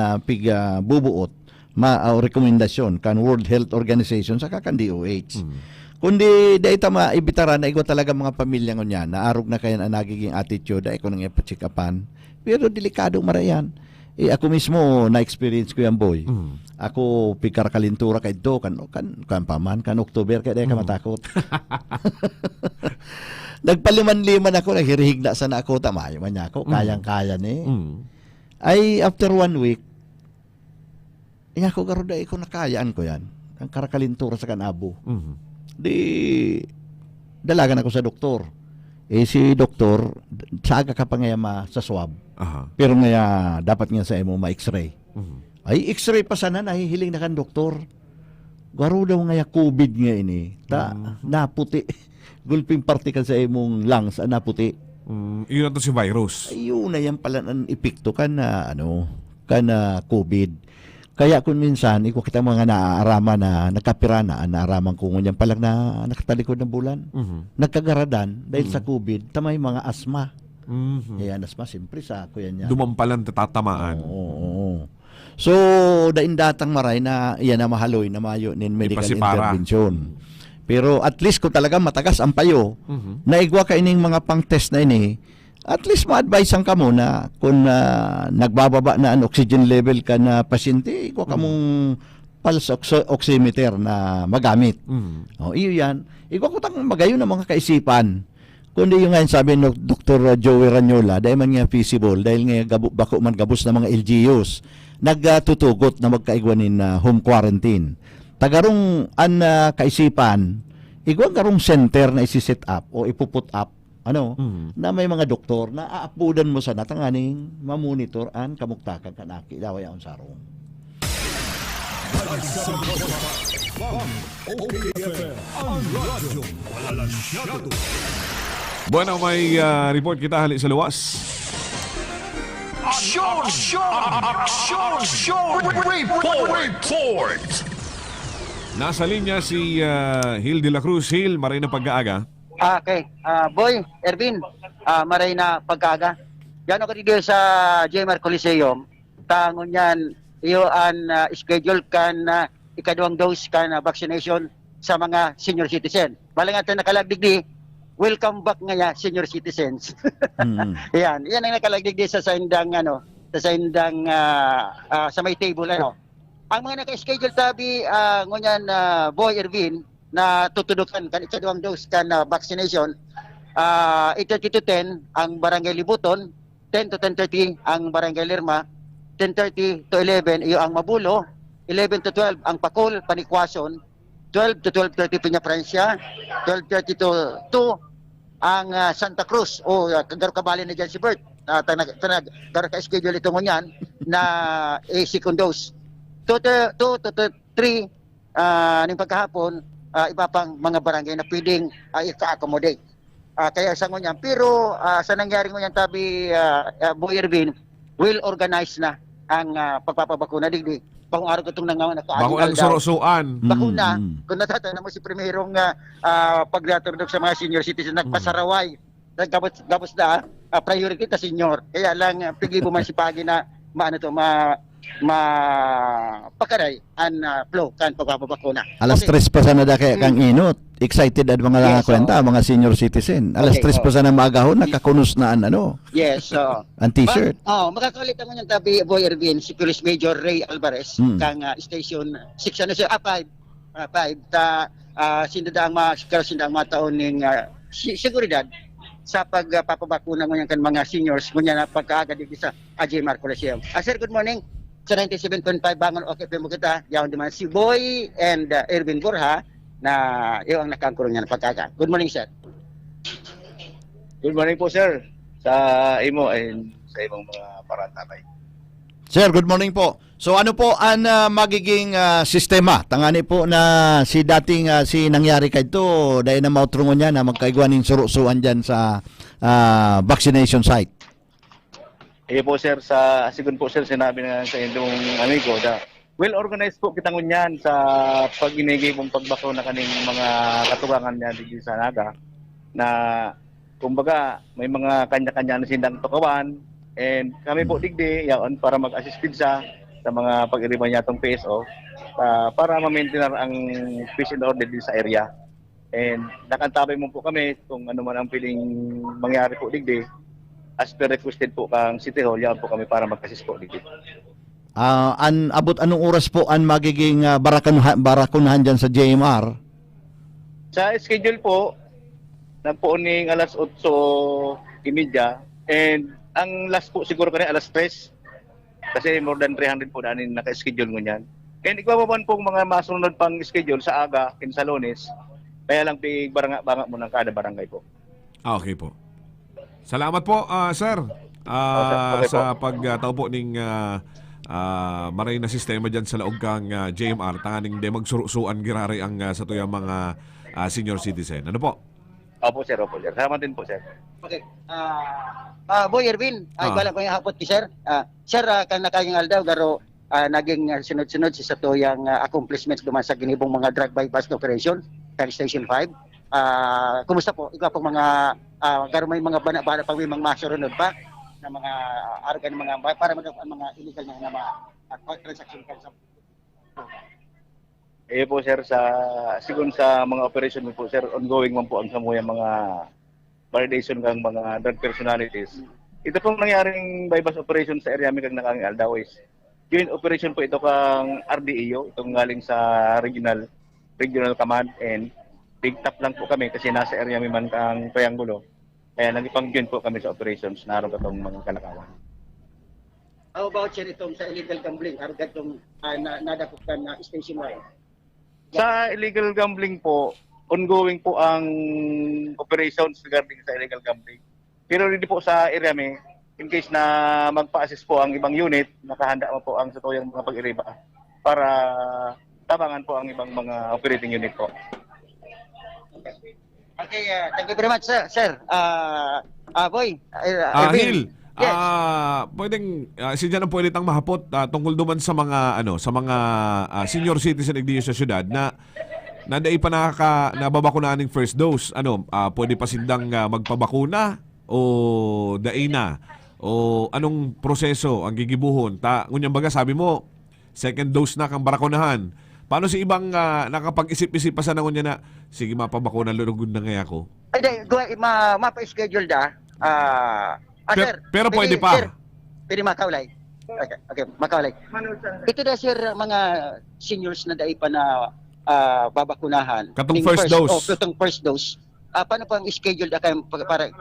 bubuot o rekomendasyon kan World Health Organization sa kan DOH. Kundi dahil maibitara na igwa talaga mga pamilya ngon yan, naarog na kayan ang nagiging attitude, ay ko nang ipachikapan. Pero delikado marayan. Ako mismo, na-experience ko yan, boy. Ako, pikar kalintura kay do, kan paman, kan October, kaya dahil ka matakot. Nagpaliman-liman ako, naghirihig na sana ako, tamayo man niya ako, kayang-kaya ni. Ay, after 1 week, ako garo dahil ko nakayaan ko yan. Ang karakalintura sa kanabo. Di dalagan ako sa doktor. Si doktor saga ka pa nga sa swab. Pero nga dapat nga sa imo ma-x-ray. Ay x-ray pa sana nahihiling na kan doktor. Garo daw nga COVID nga ini. Naputi. Gulping particle sa imong lungs naputi. Iyon to si virus. Ayun na yan pala ang epekto kan COVID. Kaya kung minsan, kita mga naaarama na nagkapira na, naaraman ko ngunyan palang na nakatalikod ng bulan. Nagkagaradan dahil sa COVID, tamay mga asma. Yan, asma, siyempre sa kuya niya. Dumampalan tatamaan. Oo. So, daindatang maray na iyan na mahaloy na mayo nin medical intervention. Pero at least kung talaga matagas ang payo, naigwa ka ining mga pang-test na ini, at least ma-advise ang kamo na kung nagbababa na ang oxygen level ka na pasyente, ikaw kamong pulse oximeter na magamit. Iyo yan. Ikaw ko tang magayon ng mga kaisipan. Kundi yung nga sabi ng Dr. Joey Ranyola, dahil man nga feasible, dahil nga bako man gabos na mga LGUs, nagtutugot na magkaigwanin na home quarantine. Tagarong an kaisipan, ikaw garong center na isi-set up o ipuput up na may mga doktor na aapudan mo sa natanganing mamonitor an kamuktakan kanaki daw yaon sarong. Bueno, may report kita hali sa luwas. Report! Nasa linya si Hil de la Cruz. Hil, maray na pag-aaga. Okay. Boy, Ervin, maray na pagkaga. Yan ako dito sa JMR Coliseum. Tangon yan, iyo an schedule kan ikaduang dose kan vaccination sa mga senior citizen. Balang natin nakalagdig di, welcome back nga senior citizens. Yan ang nakalagdig di sa saindang sa may table Ang mga naka-schedule tabi ngunyan Boy Ervin na tutudukan kan ikaduang dose kan vaccination 8:30 to 10 ang Barangay Libuton, 10 to 10:30 ang Barangay Lerma, 10:30 to 11 iyo ang Mabulo, 11 to 12 ang Pacol, Panikwason, 12 to 12:30 Piña Francia, 12:30 to 2 ang Santa Cruz o Kagaro-Kabali na dyan si Bert. Garo ka-schedule ito ngunyan na second dose. 2 to 3 ng pagkahapon, iba pang mga barangay na pwedeng i-accommodate. Kaya sa ngunyan. Pero sa nangyari ngunyan tabi, Boy Ervin, will organize na ang pagpapabakuna digdi. Pang araw ko itong Bakulang surusuan. Bakuna. Kung natatanda mo si primerong paglaturdok sa mga senior citizen, nagpasaraway. Gabos na priority ta senior. Kaya lang pigi bumansipagi na pakaray ang flow kan pagpapabakuna. Alas 3 pa sana da kaya kang inot. Excited at mga kwenta, mga senior citizen. Alas 3 pa sana maagahon, nakakunus na Yes. ang t-shirt. Makakalit ang yung tabi, Boy Ervin, si Police Major Ray Alvarez, kang Station 6, 5, sindaang mga taon ng seguridad sa pagpapabakuna ngunyan kan mga seniors ngunyan na pagkaaga dito sa JMR Coliseum. Sir, good morning. Sa 97.5 Bangon OKP mo kita, yaon naman si Boy and Ervin Borja na iyo ang nakangkurong niya na pagkaaga. Good morning, sir. Good morning po, sir. Sa imo and sa imong mga parantabay. Sir, good morning po. So ano po ang magiging sistema? Tangani po na si dating si nangyari kay ito dahil na mautrungon niya na magkaigwaning surusuan dyan sa vaccination site. Po, sir, sigun po, sir, sinabi na sa inyong amigo na well-organized po kita ngunyan sa pag-inigay mong pagbakuna kaning mga katugangan niya dito sa Naga na kumbaga may mga kanya-kanya na sindang tukawan And kami po digdi yaon para mag-assist sa mga pag-iriba niya itong PSO para ma-maintain ang peace and order din sa area. And nakantabay mo po kami kung ano man ang piling mangyari po digdi. As per requested po kang City Hall, yan po kami para mag-assist po digdi. Abot anong oras po ang magiging barakunahan dyan sa JMR? Sa schedule po, nagpuuning alas 8:30 and ang last po siguro kanina alas 3 kasi more than 300 po daanin naka-schedule mo niyan. And ikababan po mga masunod pang schedule sa aga, sa Lunes, kaya lang banga mo ng kada barangay po. Okay po. Salamat po, sir. Okay sa pagtao po ning maray na sistema dyan sa laog kang JMR, tanganing de magsurusuan girari ang sa tuyang mga senior citizen. Ano po? Opo sir. Salamat din po sir. Okay. Boy Ervin, bala ko yung hapot ki sir. Sir, kang nakayang aldaw, garo naging sunod-sunod sa tuyang accomplishments duman sa ginibong mga drug bypass operation, kang Station 5. Kumusta po? Ikaw pong mga, garo may mga bana-bana pang may mga masurunod pa na mga argan mga para mga illegal na mga transaction sa po sir, sigun sa mga operation mo po sir, ongoing man po ang samuya mga validation ng mga drug personalities. Ito pong nangyaring bypass operation sa area kang nakang Aldawis. Joint operation po ito kang RDEO, itong galing sa regional command, and big top lang po kami kasi nasa area man kang Triangulo. Kaya nagipang-join po kami sa operations naroon itong mga kalakawan. How about sir itong sa illegal gambling? Argan itong nadakutan na Station 1? Sa illegal gambling po, ongoing po ang operations regarding sa illegal gambling. Pero hindi po sa area in case na magpa-assist po ang ibang unit, nakahanda po ang satuyang mga pag-iriba para tabangan po ang ibang mga operating unit po. Okay, thank you very much sir. Boy, Hil, yes. Pwedeng si Jan ang pwede tang mahapot tungkol duman sa mga senior citizen igdiyo sa syudad na dai pa nababakunahan ng first dose. Pwede pa sindang magpabakuna o dai na o anong proseso ang gigibuhon ngunyang baga sabi mo second dose na kang barakunahan. Paano si ibang nakapag-isip-isip pa sa nangunya na sige mapabakuna lulugod na nga ako? Ay, mapa-schedule da. Sir, pero pwede pa. Sir, pwede makaulay. Okay, makaulay. Ito na sir, mga seniors na dai pa na babakunahan. Katong first dose. Katong first dose. Paano po ang schedule da kayo para?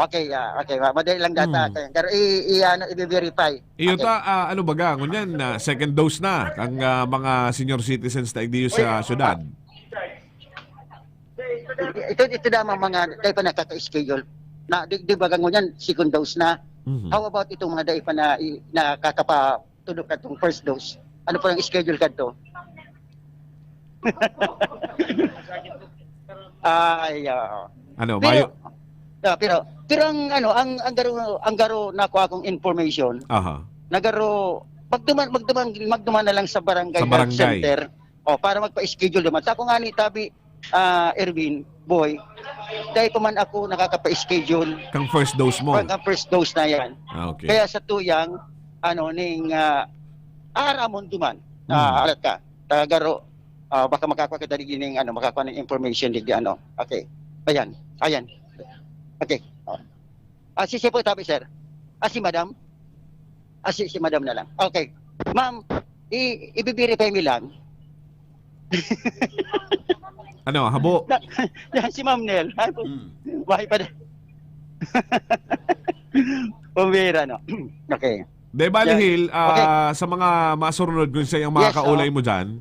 Okay, madali lang data. Pero i-verify. Iyo ano baga, ngunyan second dose na ang mga senior citizens na igdiyo sa syudad. Ito damang mga dahil pa nakaka-schedule. Na di ba ngunyan second dose na. How about itong mga dahil pa na nakakapatulog ka itong first dose? Ano po ang schedule ka to? Pero ang garo na ko akong information. Nagaro magduman na lang sa barangay health center para magpa-schedule naman. Sa ako nga ni tabi Ervin Boy, dahil pa man ako nakakapa-schedule kang first dose mo. Kang first dose na yan. Okay. Kaya sa tuyang ning aramon duman. Alat ka. Tagaro baka makakuha ka dali ning makakuha ng information digdi Okay. Ayan. Okay. Si po tabi sir. Si madam. Si madam na lang. Okay. Ma'am, i-verify mi lang. Habo? Yan si Ma'am Nel. Bahay pa din. Pumira, no? Okay. De bali Hil, sa mga masurunod kung sa yung mga kaulay mo dyan,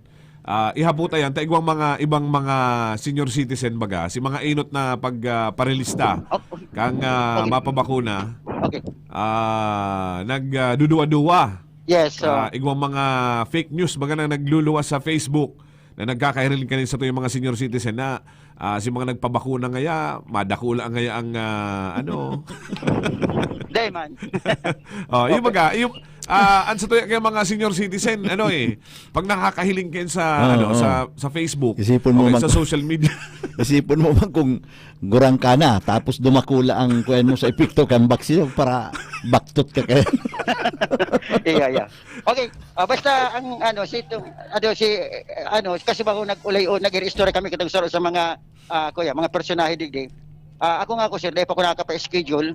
ihabuta yan, taigwang mga ibang mga senior citizen baga, si mga inot na pagparelista kang mapabakuna, nagduduwa-duwa. Yes. Igwang mga fake news baga na nagluluwas sa Facebook na nagkakahirin kanin sa tuyong mga senior citizen na si mga nagpabakuna ngaya, madakula ngaya ang Dayman. yung baga, Sa tuya kay mga senior citizen, pag nakakahiling kayo sa sa Facebook, Isipon mo sa social media. Isipon mo man kung gurang ka na, tapos dumakula ang kuyan mo sa epekto kang vaccine para baktot ka kaya. Yeah. Okay, basta ang kasi ba nag-ulay o nag-restore kami katong soro sa mga mga personahe digdi. Ako nga sir, dahil pa ko nakapa-schedule,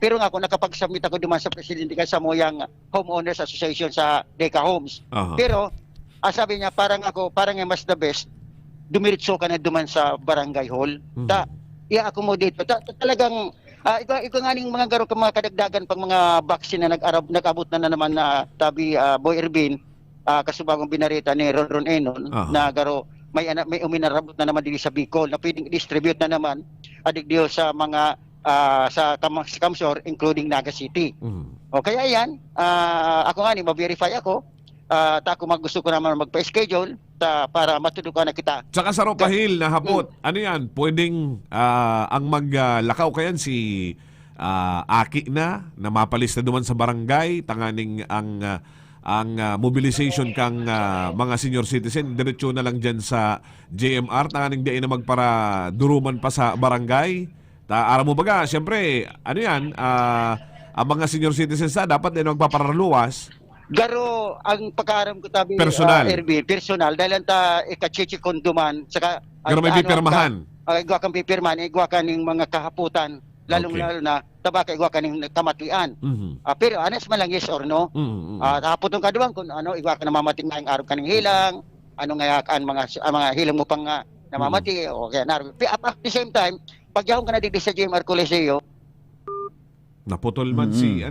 pero nga ako nakapag-submit ako duman sa presidente ka sa moyang Homeowners Association sa Deca Homes. Pero sabi niya parang mas the best dumiritso ka na duman sa barangay hall. I-accommodate pa. Talagang ikaw nga ning mga garo ka mga kadagdagan pang mga vaccine na nag-abot na naman na tabi Boy Ervin kasubagong binarita ni Ron Enon na garo may uminarabot na naman dito sa Bicol na pwedeng distribute na naman adigdiyo sa mga sa Kamsor including Naga City. O kaya yan, ako nga ni ma-verify ako ako gusto ko naman magpa-schedule para matudukan na kita. Tsaka sa Ropahil na hapot, ano yan, pwedeng ang maglakaw kayan si Aki na mapalis na duman sa barangay, tanganing ang mobilization kang mga senior citizen, diretso na lang dyan sa JMR, tanganing diay na magpara duruman pa sa barangay. Aram mo baga, siyempre, ano yan, ang mga senior citizens dapat din magpaparluwas. Garo ang pagkaram ko tabi personal. Personal dahil anta ikachichi konduman saka garo may pipirmahan. Igwa kang pipirmahan, igwa ka ning mga kahaputan lalong-lalo na tabaka igwa ka ning kamatian. Pero anas man lang yes or no. Haputong kaduang kung igwa ka namamating ngayong araw kaning hilang, ngayakan mga hilang mo pang namamati o kaya at the same time pagyahon ka na dito sa JMR Coliseo. Naputol man si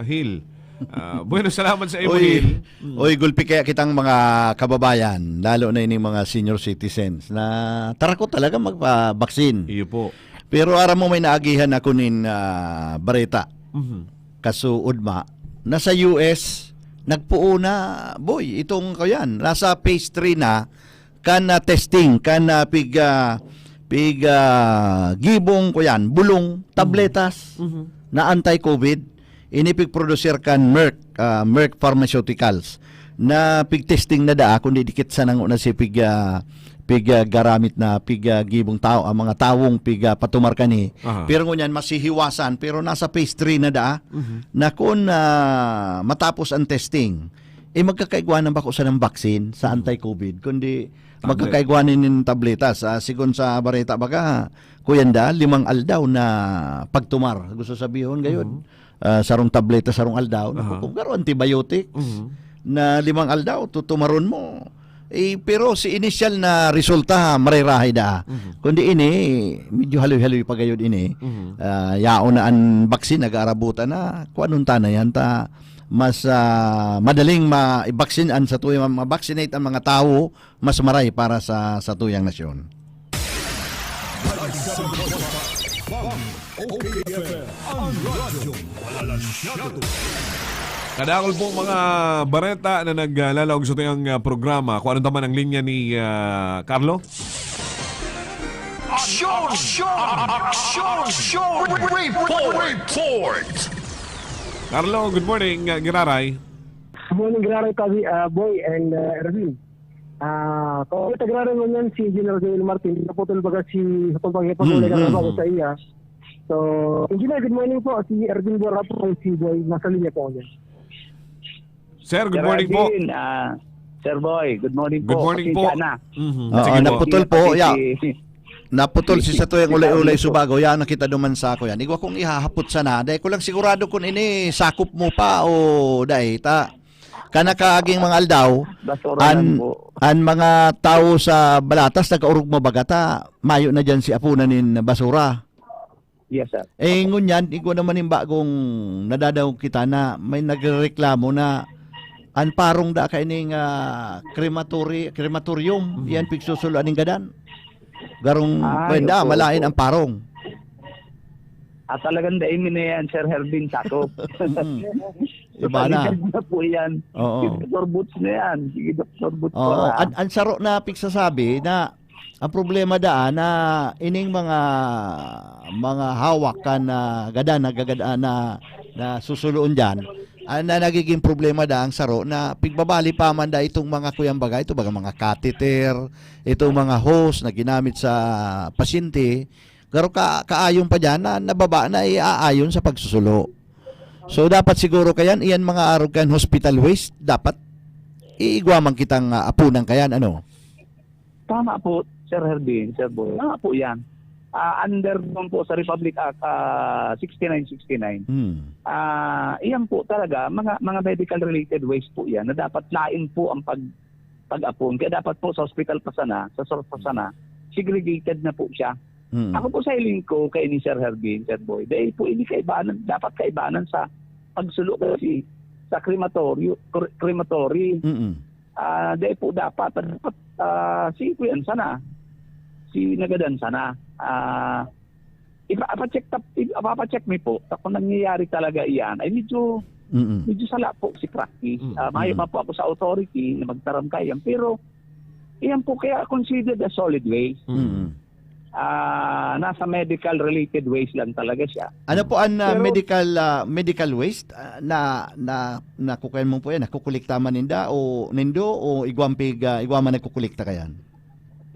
Hill. Bueno, salamat sa iyo, Hill. Oy, gulpi kaya kitang mga kababayan, lalo na ining mga senior citizens na tarakot talaga magpa-baksin. Iyo po. Pero aram mo may naagihan ako nin bareta. Kaso udma, nasa US nagpuuna, boy, itong kayan, nasa phase 3 na kan testing, kan gibong ko yan, bulong, tabletas na anti-COVID. Inipig-producer kan Merck Pharmaceuticals na pig-testing na kundi dikit sa nango na si garamit na gibong tao, ang mga tawong patumar kani. Pero ngunyan masihiwasan, pero nasa phase 3 na na kung matapos ang testing, magkakaigwanan ba ko sa ng vaccine sa anti-COVID, kundi magkakaigwanin ng tabletas. Sigon sa bareta baga, kuyanda, 5 aldaw na pagtumar. Gusto sabihin gayon. Sarong tableta, sarong aldaw. Kung garo antibiotic na 5 aldaw, tutumaron mo. Pero si initial na resulta, marirahay da. Kundi medyo haloy-haloy pa gayon yaon na ang baksin, nag-aarabutan na. Kung anong tanay yan, mas madaling ma-vaccine sa tuyang ma-vaccinate ang mga tao, mas maray para sa tuyang nasyon. Kadakol po mga bareta na naglalawag sa tuyang programa. Kung ano naman ang linya ni Carlo? Action! Report! Carlo, good morning. Giraray. Good morning, Giraray, Tabi, Boy, and Erwin. Kung itagraran mo yan si General Joel Martin, naputol baga si pagpapagpatuloy ka na sa iya. So, Engineer, good morning po. Si Erwin Borra po, si Boy, nasa linya po yan. Sir, good morning po. Sir Boy, good morning po. Good morning po. Naputol po. Naputol si sa tuyang ulay-ulay subago. Yan nakita duman sa ako yan. Igwa kong ihahapot sana. Dahil ko lang sigurado kung sakop mo pa o dahil kanakaaging mga aldaw an mga tao sa balatas nagkaurog mo bagata mayo na dyan si apunan nin basura. Yes, sir. Ngunyan, igwa naman yung bagong nadadaw kita na may nagreklamo na an parong da kaining crematorium yan pigsusulo aning gadan. Garong benda malain ang parong. Talagang daimin na yan, Sir Hervin Sakop. Iba na. Na po yan. Dr. Boots na yan. Sige, Dr. Boots pa. Ang saro na pigsasabi na ang problema daan na ining mga hawak ka na gadan na susuloon dyan na nagiging problema da ang saro na pigbabali pa man da itong mga kuyang baga, ito baga mga catheter, itong mga hose na ginamit sa pasyente, pero kaayon pa dyan na nababa na iaayon sa pagsusulo. So dapat siguro kayan, iyan mga arog kan hospital waste, dapat iigwaman kitang apunan kayan, ano? Tama po, Sir Herbin, Sir Boy. Tama po yan. Under po sa Republic Act 6969. Iyan po talaga mga medical related waste po yan na dapat lain po ang pag-apon. Kaya dapat po sa hospital pasana, sa source pasana, segregated na po siya. Ako po sa hiling ko kay ni Sir Herbin, Sir Boy, dahil po ini kaibanan, dapat kaibanan sa pagsulo kasi sa crematory. Dahil po dapat si Kuyan sana, si Nagadan sana. Ipapacheck me po kung nangyayari talaga iyan ay medyo sala po si practice. Mayroon po ako sa authority na magtaram kayan, pero iyan po kaya considered a solid waste. Nasa medical related waste lang talaga siya. Ano po ang medical waste na kukuyan mo po yan, nakukulikta man ninda o igwaman nagkukulikta kayan?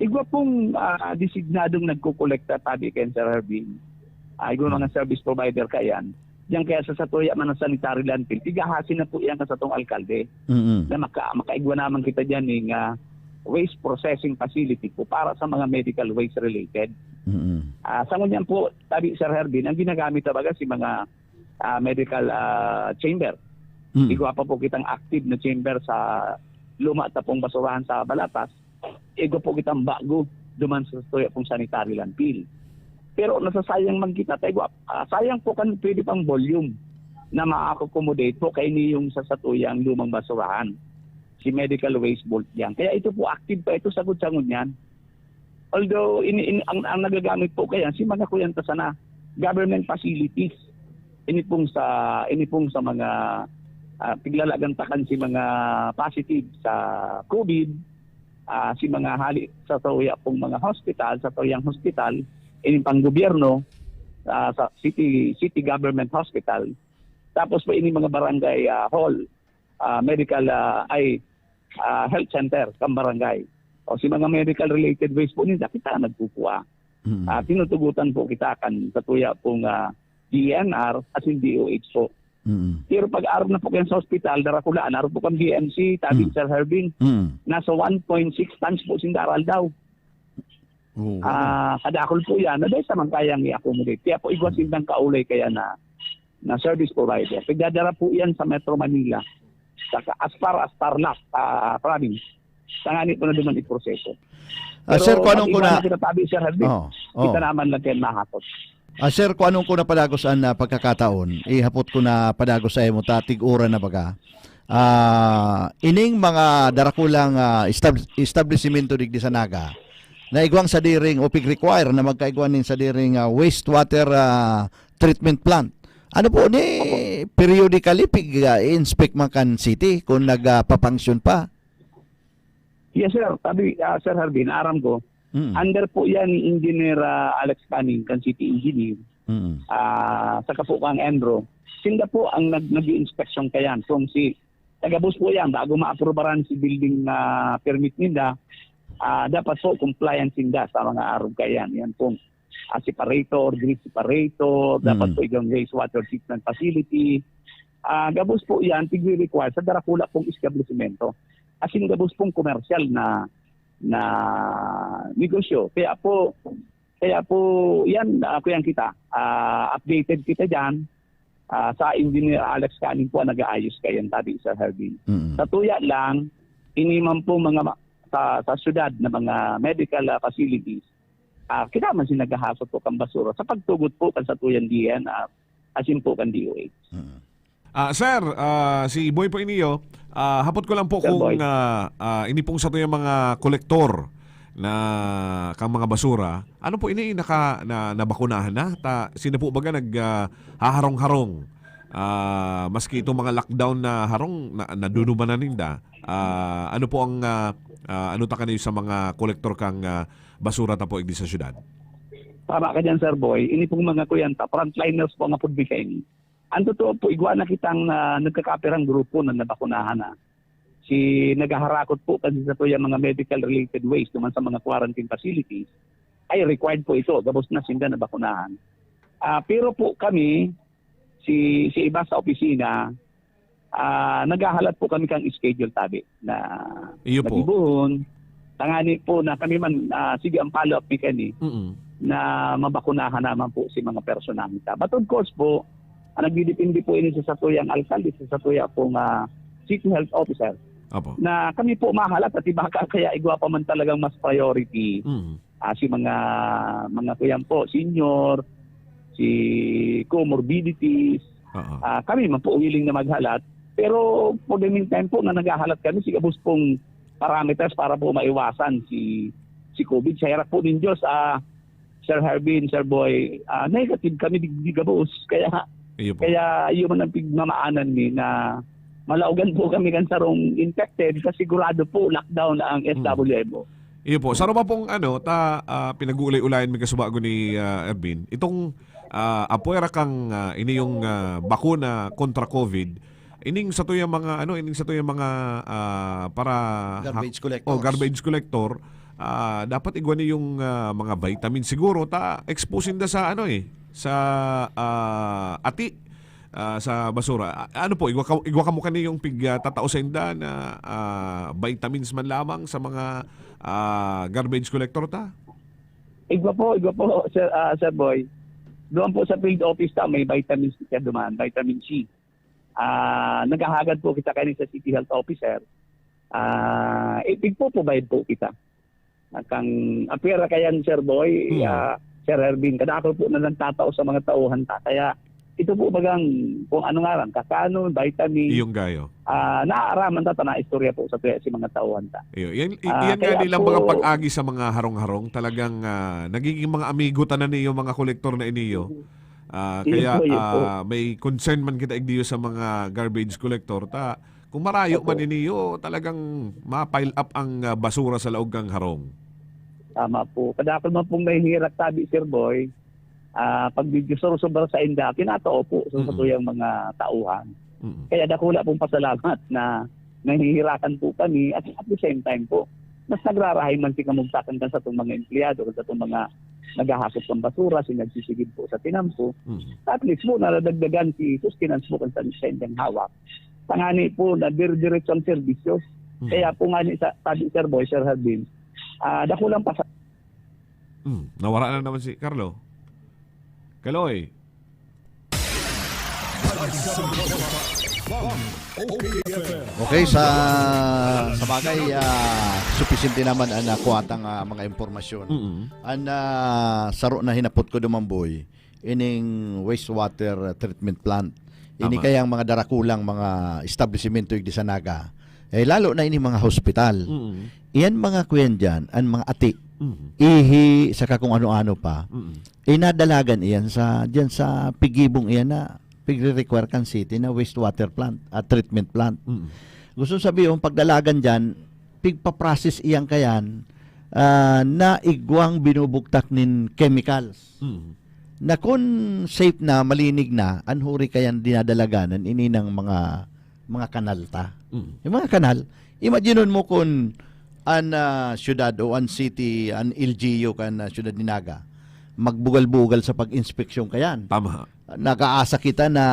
Igwa pong designadong nagkukolekta tabi kay Sir Herbin. Igwa mga service provider kayan. Diyan kaya sa satuya man ng sanitary landfill, tigahasin na po yan sa tong alkalde. Na makaigwa naman kita dyan ng waste processing facility po para sa mga medical waste related. Sa ngunyan po, tabi Sir Herbin, ang ginagamit talaga si mga medical chamber. Igwa pa po kitang active na chamber sa luma at pong basurahan sa Balatas. Ego po kitang bago duman sa tuya pong sanitary landfill. Pero nasasayang man kita, sayang po kan pwede pang volume na ma-accommodate po kay niyong sa satuyang lumang basurahan. Si medical waste vault yan. Kaya ito po active pa ito sagod-sagod yan. Although ang nagagamit po kaya si mga kuyan sana government facilities. Ini pong sa mga piglalagantakan si mga positive sa COVID. Si mga hali sa tuya pong mga hospital, sa tuyang hospital, ini pang gobyerno, sa city government hospital. Tapos po ini mga barangay hall, medical health center kang barangay. O si mga medical related waste po nila kita nagkukuha. Tinutugutan po kita kan sa tuya pong DNR as in DOH po. Pero pag araw na po kayo sa hospital, darakulaan, araw po kang BMC, tabi Sir Herbin, nasa 1.6 tons po sindaral daw. Kadakol po yan, na dahil sa man kayang i-accommodate. Kaya po igwasin ng kaulay kaya na service provider. Pagdadara po yan sa Metro Manila, as far as Tarlac province, sanganit po na duman i-proseso. Sir, kung anong kuna... Sir Herbin, kita naman lang kayo mahakot. Sir, kung anong ko na padagos ang pagkakataon, ihapot ko na padagos sa imo tig-ura na baga. Ining mga darakulang establishmento digdi sa Naga na igwang sa diring o pig-require na magkaigwan nin sa diring wastewater treatment plant. Ano po ni periodically pig-inspect man kan city kung nagpapangsyon pa? Yes sir, tabi Sir Harbin, aram ko. Under po yan ni Engineer Alex Canning, kan City Engineer, sa kapukang Endro. Sinda po ang nag-i-inspection kayan. Kung si tagabus po yan, bago ma-aprobaran si building na permit nila, dapat po compliance sinda sa mga arog kayan. Yan pong separator, grid separator, dapat po yung wastewater treatment facility. Gabus po yan, tigre-require sa darakula pong establishmento. As in gabus pong commercial na negosyo. Kaya po yan ako yan kita. Updated kita diyan sa Engineer Alex Canning po nag-aayos kayan tabi Sir Herbin. Sa tuya lang inimam po mga sa syudad na mga medical facilities. Kita man sinagahasot po kang basura sa pagtugot po kan sa tuyan diyan asin po kan DOH. Sir, si Boy po iniyo, hapot ko lang po Sir kung ini pong sa to yung mga kolektor na kang mga basura. Ano po ini nabakunahan na? Sino po baga naghaharong-harong? Maski itong mga lockdown na harong nadunuman na ninda. Ano po ang ano ta kanyo sa mga kolektor kang basura ta po igdi sa syudad? Tama ka dyan, Sir Boy. Ini pong mga kuyanta, frontliners po nga pudbikain. Ang totoo po, igwa na kitang nagkakaperang grupo na nabakunahan na. Si nagaharakot po kasi sa yung mga medical-related waste naman sa mga quarantine facilities, ay required po ito, gabos na sinda na bakunahan. Pero po kami, si iba sa opisina, naghahalat po kami kang schedule tabi na nag-ibuhon. Tangani po na kami man, sige ang follow-up ni Kenny, na mabakunahan naman po si mga personalita. But of course po, nagdidepende po ini sa satuyang alkalde, sa satuya pong city health officer. Apo. Na kami po mahalat at ibaka kaya igwa pa man talagang mas priority si mga kuyan po, senior, si comorbidities. Kami man po willing na maghalat. Pero for the meantime po na naghahalat kami, sigabos pong parameters para po maiwasan si COVID. Sa hirap po din Diyos, Sir Harbin, Sir Boy, negative kami di gabos. Kaya yun man ang pigmamaanan ni na malaugan po kami kan sarong infected kasi sigurado po lockdown na ang SWMO. Iyo po. Saro pa pong pinag-uulay-ulayan may kasubago ni Ervin. Itong apuera kang ini yung bakuna kontra COVID. Ining sa to yung mga para garbage collectors. Garbage collector. Dapat igwani yung mga vitamin siguro exposin da sa sa ati. Sa basura. Ano po, igwa ka mo kani yung tatao sa inda na vitamins man lamang sa mga garbage collector ta? Igwa po, Sir Boy. Doon po sa field office may vitamins kita duman, vitamin C. Naghahagad po kita kanin sa city health officer. Provide po kita. Apira kayan, Sir Boy, Sir Ervin, kadako po na nagtatao sa mga tauhan ta. Kaya ito po bagang kung ano nga lang, kakano, vitamin. Iyong gayo. Naaaraman na istorya po sa si mga tauhan ta. Yan nga nilang mga pag-agi sa mga harong-harong. Talagang nagiging mga amigo tanan niyo mga kolektor na iniyo. May concern man kita igdiyo sa mga garbage collector. Kung marayo man iniyo, talagang ma-pile up ang basura sa laog ng harong. Tama po. Kadakol man pong may hirap tabi, Sir Boy. Pag video sobra sa inda, kinatao po sa tuyang mga tauhan. Kaya dakula pong pasalamat na nahihirakan po kami at the same time po, mas nagrarahay man si kamugtakan kan sa itong mga empleyado, sa itong mga naghahakot ng basura, sinagsisigid po sa tinampo. At least po, naradagdagan si sustenance po kan sa lisensang hawak. Tangani po na diretsong servisyo. Kaya po nga ni sabi Sir Boy, Sir Harbin, dakulang nawara na naman si Carlo. Kaloy. Okay, sa bagay, supisente naman ang nakuhatang mga impormasyon. Ang saro na hinapot ko dumamboy, ining wastewater treatment plant. Ini kayang mga darakulang mga establishmento yung disanaga. Lalo na ini mga hospital. Iyan mga kuyan dyan, ang mga ati. Ihi, saka kung ano-ano pa. Inadalagan iyan diyan sa pigibong iyan na pigre-require kan city na wastewater plant at treatment plant. Gusto sabihin, pagdalagan dyan, pigpa-process iyan kayan na igwang binubuktak nin chemicals. Na kung safe na, malinig na, anhuri kayan dinadalaganan ininang mga kanal ta. Yung mga kanal, imaginon mo kung an syudad o an city, an LGU kan syudad ni Naga, magbugal-bugal sa pag-inspeksyon kayan. Tama. Nakaasa kita na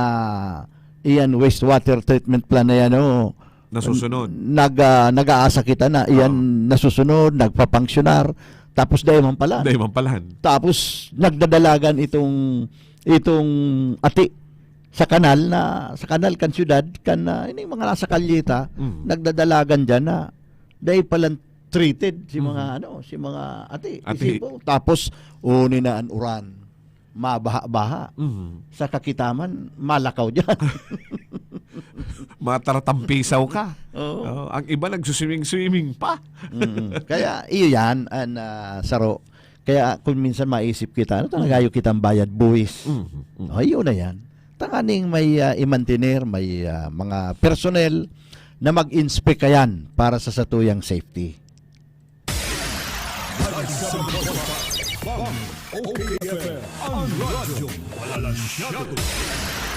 iyan wastewater treatment plant na yan nasusunod. Nag-aasa kita na iyan nasusunod, nagpapangsyonar, tapos dahiman palan. Tapos nagdadalagan itong ati sa kanal kan syudad kan ini mga nasa kalyeta nagdadalagan diyan na dahil palang treated si mga ati. Isipo. Tapos uni na ang uran mabaha-baha sa kakitaman malakaw diyan. Mataratampisaw ka. Ang iba nagsuswimming pa. Kaya iyo yan an saro. Kaya kung minsan maisip kita, nagayo kitang bayad buwis. Iyo na yan. Tanganing may i-maintainer, may mga personnel na mag-inspect kayan para sa satuyang safety. OKFM ang radyo walang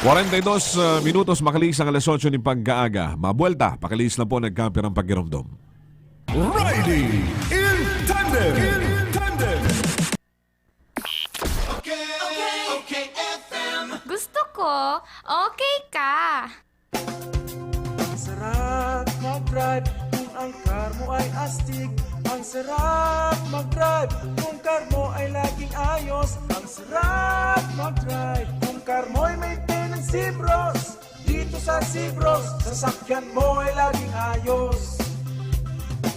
42 minutos makalis ang alas 8 ng pagkaaga. Mabuelta, pakalis na po nagkampi ng pagkiromdom. Riding in tandem. Gusto ko, okay ka. Ang sarap mag-drive kung ang car mo ay astig. Ang sarap mag-drive kung car mo ay laging ayos. Ang sarap mag-drive kung car mo ay maintenance Sibros. Dito sa Sibros, sasakyan mo ay laging ayos.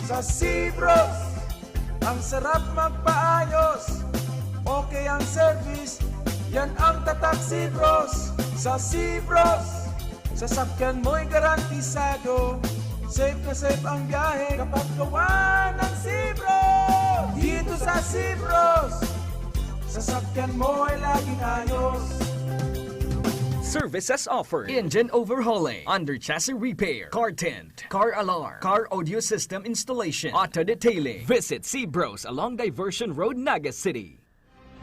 Sa Sibros, ang sarap magpaayos. Okay ang service, yan ang tatak Sibros. Sa Sibros, sasakyan mo'y garantisado. Safe na safe ang biyahe kapag gawa ng Sibros. Dito sa Sibros, sasakyan mo ay laging ayos. Services offered: engine overhauling, under chassis repair, car tent, car alarm, car audio system installation, auto detailing. Visit Sibros along Diversion Road, Naga City.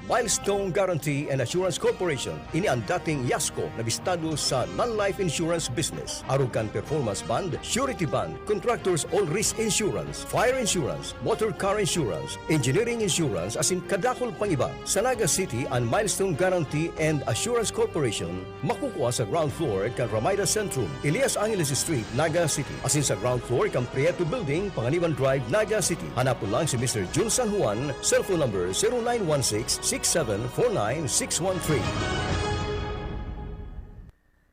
Milestone Guarantee and Assurance Corporation, ini ang dating Yasco na bistado sa non-life insurance business. Arugan Performance Bond, Surety Bond, Contractors All Risk Insurance, Fire Insurance, Motor Car Insurance, Engineering Insurance, asin kadakol pang iba. Sa Naga City, ang Milestone Guarantee and Assurance Corporation makukuha sa ground floor kan Ramada Centrum, Elias Angeles Street, Naga City. Asin sa ground floor kan Prieto Building, Panganiban Drive, Naga City. Hanapon lang si Mr. Jun San Juan, cellphone number 0916-6749613.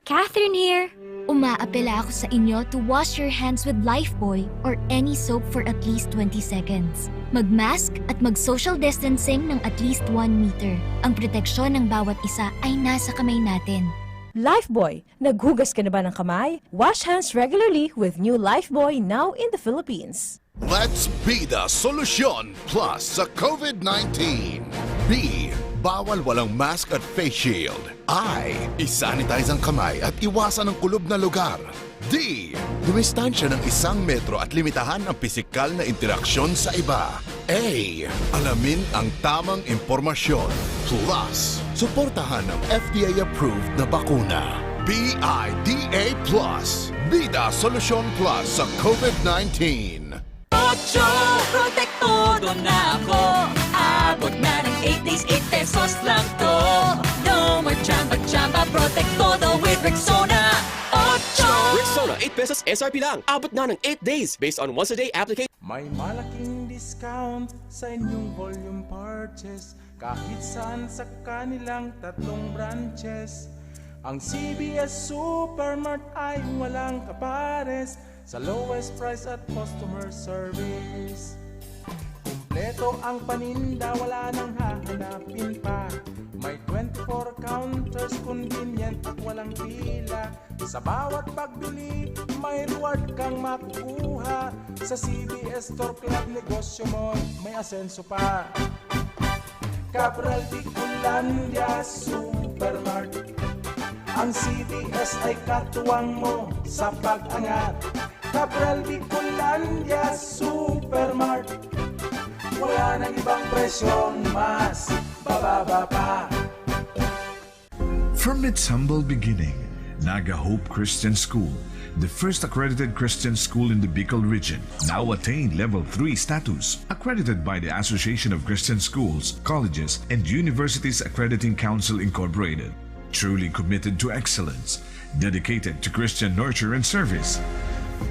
Catherine here. Umaapela ako sa inyo to wash your hands with Lifebuoy or any soap for at least 20 seconds. Mag-mask at mag-social distancing ng at least 1 meter. Ang proteksyon ng bawat isa ay nasa kamay natin. Lifebuoy, naghugas ka na ba ng kamay? Wash hands regularly with new Lifebuoy now in the Philippines. Let's be the solusyon plus sa COVID-19. B. Bawal walang mask at face shield. I. Isanitize ang kamay at iwasan ang kulob na lugar. D. Dumistansya ng 1 metro at limitahan ang pisikal na interaksyon sa iba. A. Alamin ang tamang impormasyon. Plus, suportahan ang FDA-approved na bakuna. BIDA Plus. Bida Solusyon Plus sa COVID-19. Ocho, protektodo na ako. Abot na ng 8 days, 8 pesos lang to. No more chamba-chamba, protektodo with Rexona. Ocho! Rexona, 8 pesos SRP lang. Abot na ng 8 days based on once-a-day application. May malaking discount sa inyong volume purchase kahit saan sa kanilang 3 branches. Ang CBS Supermart ay walang kapares sa lowest price at customer service. Kumpleto ang paninda, wala nang hahanapin pa. May 24 counters, convenient at walang pila. Sa bawat pagbili, may reward kang makukuha. Sa CBS Store Club, negosyo mo may asenso pa. Cabral Bicolandia Supermart, ang CBS ay katuwang mo sa pag-angat. Cabral Bicolandia Supermart, wala nang ibang presyong mas bababa pa. From its humble beginning, Naga Hope Christian School, the first accredited Christian school in the Bicol region, now attained Level 3 status, accredited by the Association of Christian Schools, Colleges, and Universities Accrediting Council Incorporated. Truly committed to excellence, dedicated to Christian nurture and service.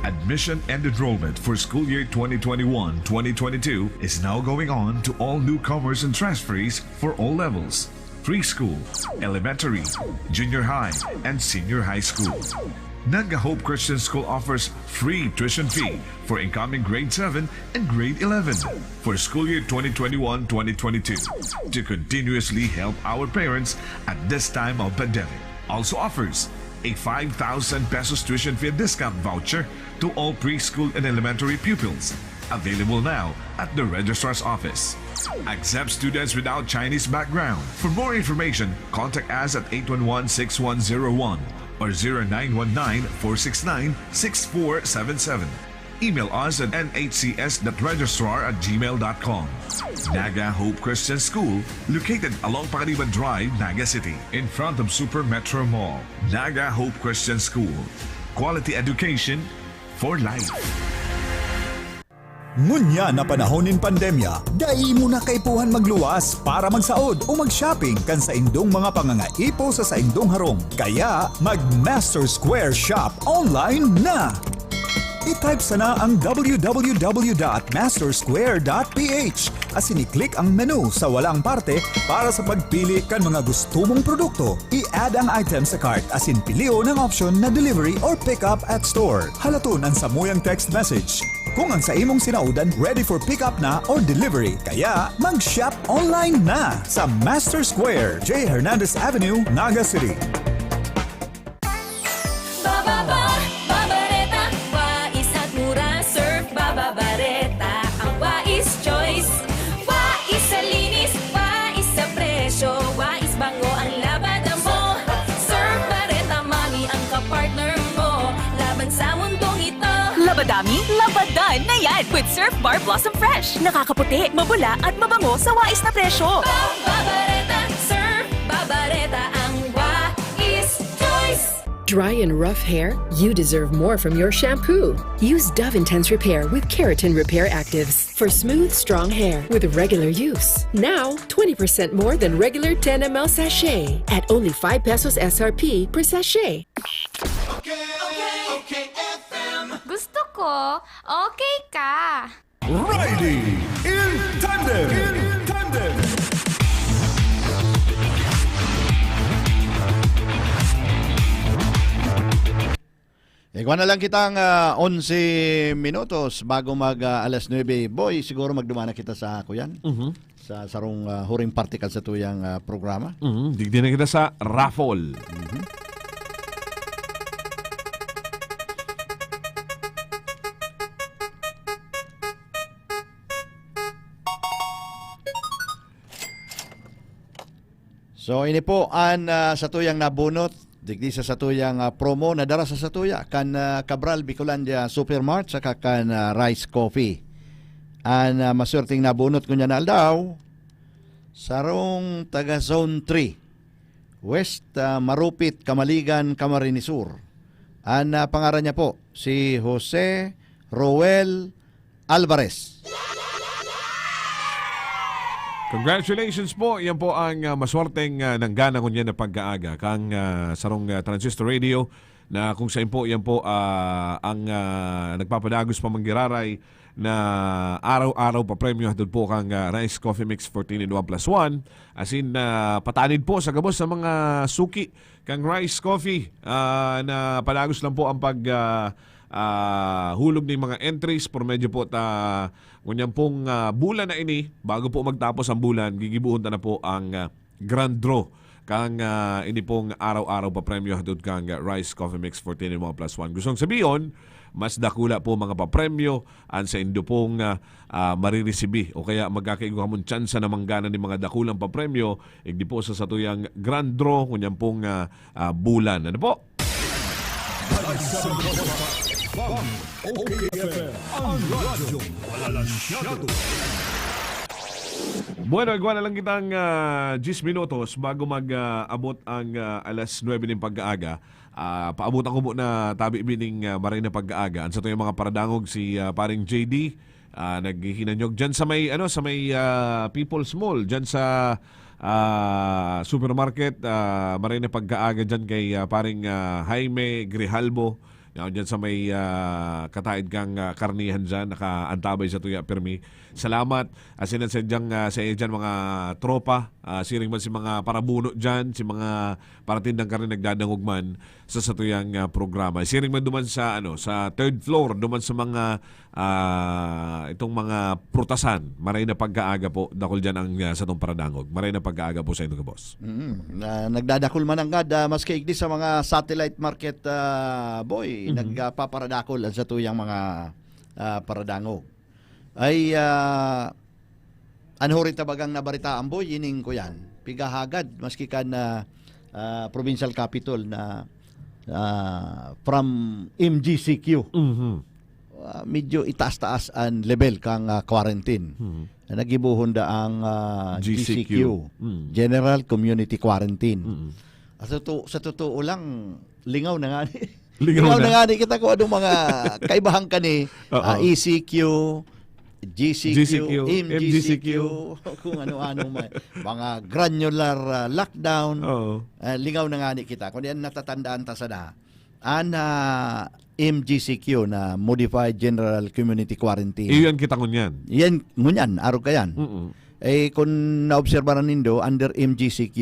Admission and enrollment for school year 2021-2022 is now going on to all newcomers and transferees for all levels: preschool, elementary, junior high, and senior high school. Naga Hope Christian School offers free tuition fee for incoming grade 7 and grade 11 for school year 2021-2022 to continuously help our parents at this time of pandemic. Also offers a 5,000 pesos tuition fee discount voucher to all preschool and elementary pupils. Available now at the registrar's office. Accept students without Chinese background. For more information, contact us at 811-6101 or 0919-469-6477. Email us at nhcs.registrar@gmail.com. Naga Hope Christian School, located along Pangaliban Drive, Naga City, in front of Super Metro Mall. Naga Hope Christian School. Quality education for life. Ngunya na panahon ng pandemya, dai mo na kaipuhan magluwas para magsaod o mag-shopping kan sa indong mga pangangaipo sa indong harong. Kaya mag-Master Square Shop online na! I-type sana ang www.mastersquare.ph asin i-click ang menu sa walang parte para sa pagpili kan mga gusto mong produkto. I-add ang item sa cart asin pilio ng option na delivery or pick up at store. Halaton ang samuyang text message. Kung ang sa imong sinaudan ready for pick up na or delivery, kaya mag-shop online na sa Master Square, J. Hernandez Avenue, Naga City. Babareta, wais at mura, surf Babareta, ang wais choice. Wais sa linis, wais sa presyo, wais bango ang labada mo. Surf Bareta, mami ang kapartner mo, laban sa mundong ito. Labadami, labadan na yan with Surf Bar Blossom Fresh. Nakakaputi, mabula at mabango sa wais na presyo. Babareta, surf Babareta, ang wais choice. Dry and rough hair? You deserve more from your shampoo. Use Dove Intense Repair with Keratin Repair Actives for smooth, strong hair with regular use. Now, 20% more than regular 10 ml sachet at only 5 pesos SRP per sachet. Gusto ko, okay ka. Riding in tandem! Ikaw na lang kitang 11 minutos bago mag alas 9. Boy, siguro magdumana kita sa kuyan. Sa sarong huring particle sa tuyang programa. Digdi na kita sa raffle. So ini po an sa tuyang nabunot digdi sa satuyang promo na dara sa satuya kan Cabral Bicolandia Supermart saka kan Rice Coffee. An masurting nabunot kunya na aldaw sarong taga Zone 3 West Marupit, Kamaligan, Camarines Sur. An pangaran niya po si Jose Roel Alvarez. Congratulations po. Yan po ang maswerteng nanggana ko niya na pag-aaga kang sarong transistor radio na kung saan po yan po ang nagpapadagos pa manggiraray na araw-araw pa premyo doon po kang Rice Coffee Mix 14 in 1 plus 1 as in patanid po sa gabos sa mga suki kang Rice Coffee na padagos lang po ang pag hulog ng mga entries por medyo po ngunyan pong bulan na ini bago po magtapos ang bulan gigibuhon na po ang grand draw kang ini pong araw-araw pa premyo hatod kang Rice Coffee Mix 14 in 1 plus 1. Gustong sabihin mas dakula po mga papremyo an sa indo pong mariresibi o kaya magkakaigo kamon tsansa na manggana ni mga dakulang papremyo igdi po sa satuyang grand draw ngunyan pong bulan. Ano po? ang radyo walansyado. Bueno, igual na lang kitang 10 minutos bago mag-abot ang alas 9 ng pag-aaga. Paabutan ko muna tabi bining maray na pag-aaga. Ang sa to yung mga paradangog si paring JD naghihinanyog dyan sa may People's Mall dyan sa supermarket. Maray na pag-aaga dyan kay paring Jaime Grijalbo. Diyan sa may kataid kang karnihan dyan, nakaantabay sa tuya permi. Salamat. Asinan sa dyan mga tropa, siring man si mga parabuno dyan, si mga paratindang karin nagdadangog man sa tuyang programa. Siring man duman sa third floor, duman sa mga itong mga prutasan. Maray na pagkaaga po, dakol dyan ang sa itong paradangog. Maray na pagkaaga po sa ito ka, boss. Nagdadakol man ang maski igdi sa mga satellite market, boy, nagpaparadakol sa tuyang mga paradangog. Ay anho rin tabagang nabaritaan boy ining ko yan pigahagad maski kan provincial capital na from MGCQ medyo itaas-taas ang level kang quarantine. Nagibuhon da ang GCQ, General Community Quarantine. Sa totoo lang, lingaw na nga ni. Lingaw na nga ni kita ko anong mga kaibahan ka ni ECQ, GCQ, MGCQ, kung ano-ano mga granular lockdown. Lingaw na nga ni kita. Kung yan natatandaan ta sa na, MGCQ na Modified General Community Quarantine. Iyan kita ngunyan. Yan ngunyan, araw ka yan. Kung naobserbaran nindo, under MGCQ,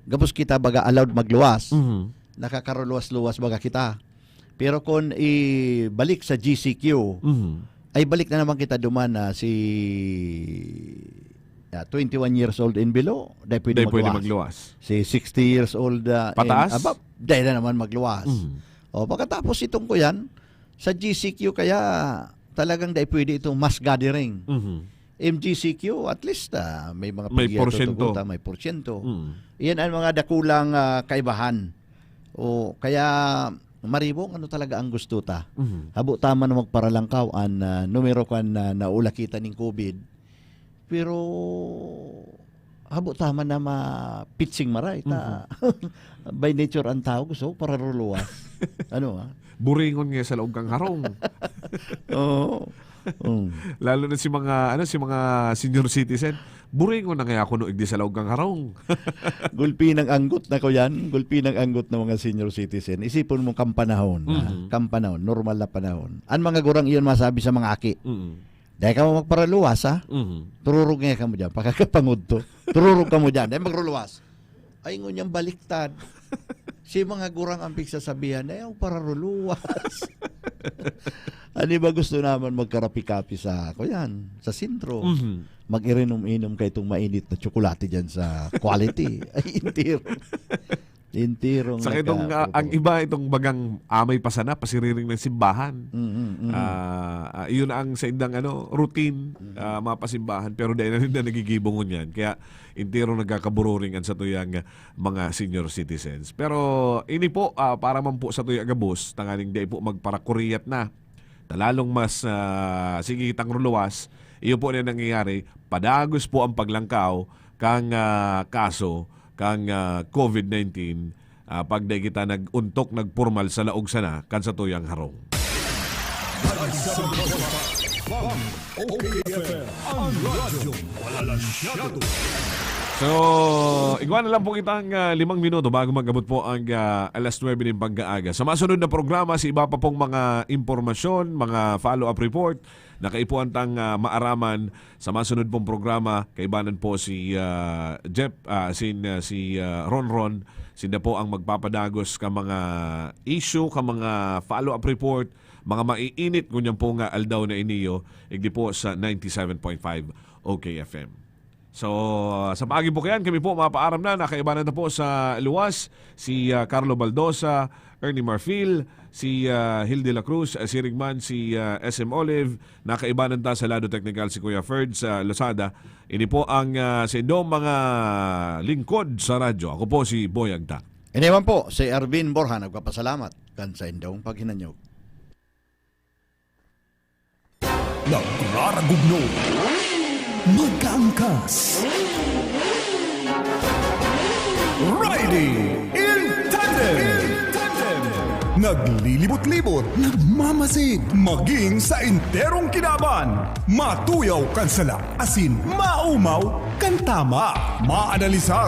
gabos kita baga allowed magluwas. Nakakaruluwas-luwas baga kita. Pero kung ibalik sa GCQ, ay balik na naman kita duman na si 21 years old and below, dahil pwede magluwas. Si 60 years old pataas? and above, dahil na naman magluwas. O pagkatapos itong ko yan, sa GCQ kaya talagang dahil pwede itong mass gathering. MGCQ, at least may mga porsyento. May porsyento. Iyan ang mga dakulang kaibahan. O kaya maribong ano talaga ang gusto ta. Habo tama na magparalangkaw an numero kan naula kita ning COVID. Pero habo tama na mapitsing maray ta. By nature ang tao gusto para ruluwas. Ano buringon nga sa loob kang harong. Oo. Lalo na si mga senior citizen, buringon na nga ako no igdi sa loob kang harong. Gulpi ng anggot na ko yan, gulpi ng anggot ng mga senior citizen. Isipon mo kampanahon, kampanahon, normal na panahon. Ang mga gurang iyon masabi sa mga aki. Dahil ka mo magparaluwas tururog nga ka mo dyan, pagkakapangod to. Tururog ka mo dyan, dahil magruluwas. Ay ngunyang baliktad. Si mga gurang ang pigsasabihan, ayaw para ruluwas. Ano ba gusto naman magkarapi-kapi sa sa sintro? Mag-irinom-inom kay itong mainit na tsokolate dyan sa quality. Ay, intirong. Sa itong, ang iba itong bagang amay pasana, pasiriring ng simbahan. Yun ang sa indang routine, mga pasimbahan. Pero dahil na nagigibongon yan. Kaya intirong nagkakabururingan sa tuyang mga senior citizens. Pero ini po, para man po sa tuyang gabos, tangaling day po magparakuriyat na. Lalong mas sigitang ruluwas, iyo po na nangyayari, padagos po ang paglangkaw kang kaso kang COVID-19 pag di kita naguntok, nagpormal sa laog sana kan sa tuyang harong. So, igwan na lang po kitang 5 minuto bago magabot po ang alas 9 ng pag-aaga. Sa masunod na programa, si iba pa pong mga impormasyon, mga follow-up report na kaipuan tang maaraman sa masunod pong programa. Kaibanan po si Jeff, si Ron, sila po ang magpapadagos ka mga issue, ka mga follow-up report, mga maiinit kunyan po nga aldaw na iniyo, igdi po sa 97.5 OKFM. So, sa paagi po kayan, kami po mapaaram na, nakaibanan na po sa luwas, si Carlo Baldosa, Ernie Marfil, si Hilde La Cruz, si Rigman, si SM Olive, nakaibanan ta sa Lado Technical si Kuya Ferd sa Losada. Ini po ang sa indong mga lingkod sa radyo. Ako po si Boy Agta. Iniwan po si Ervin Borja, nagpapasalamat kan sa indong paghinanyog. Nagraragugno, magkaangkas, riding in tandem, naglilibot-libot, nagmamasid, maging sa enterong kinaban, matuyaw kan sala, asin maumaw kan tama, maanalisar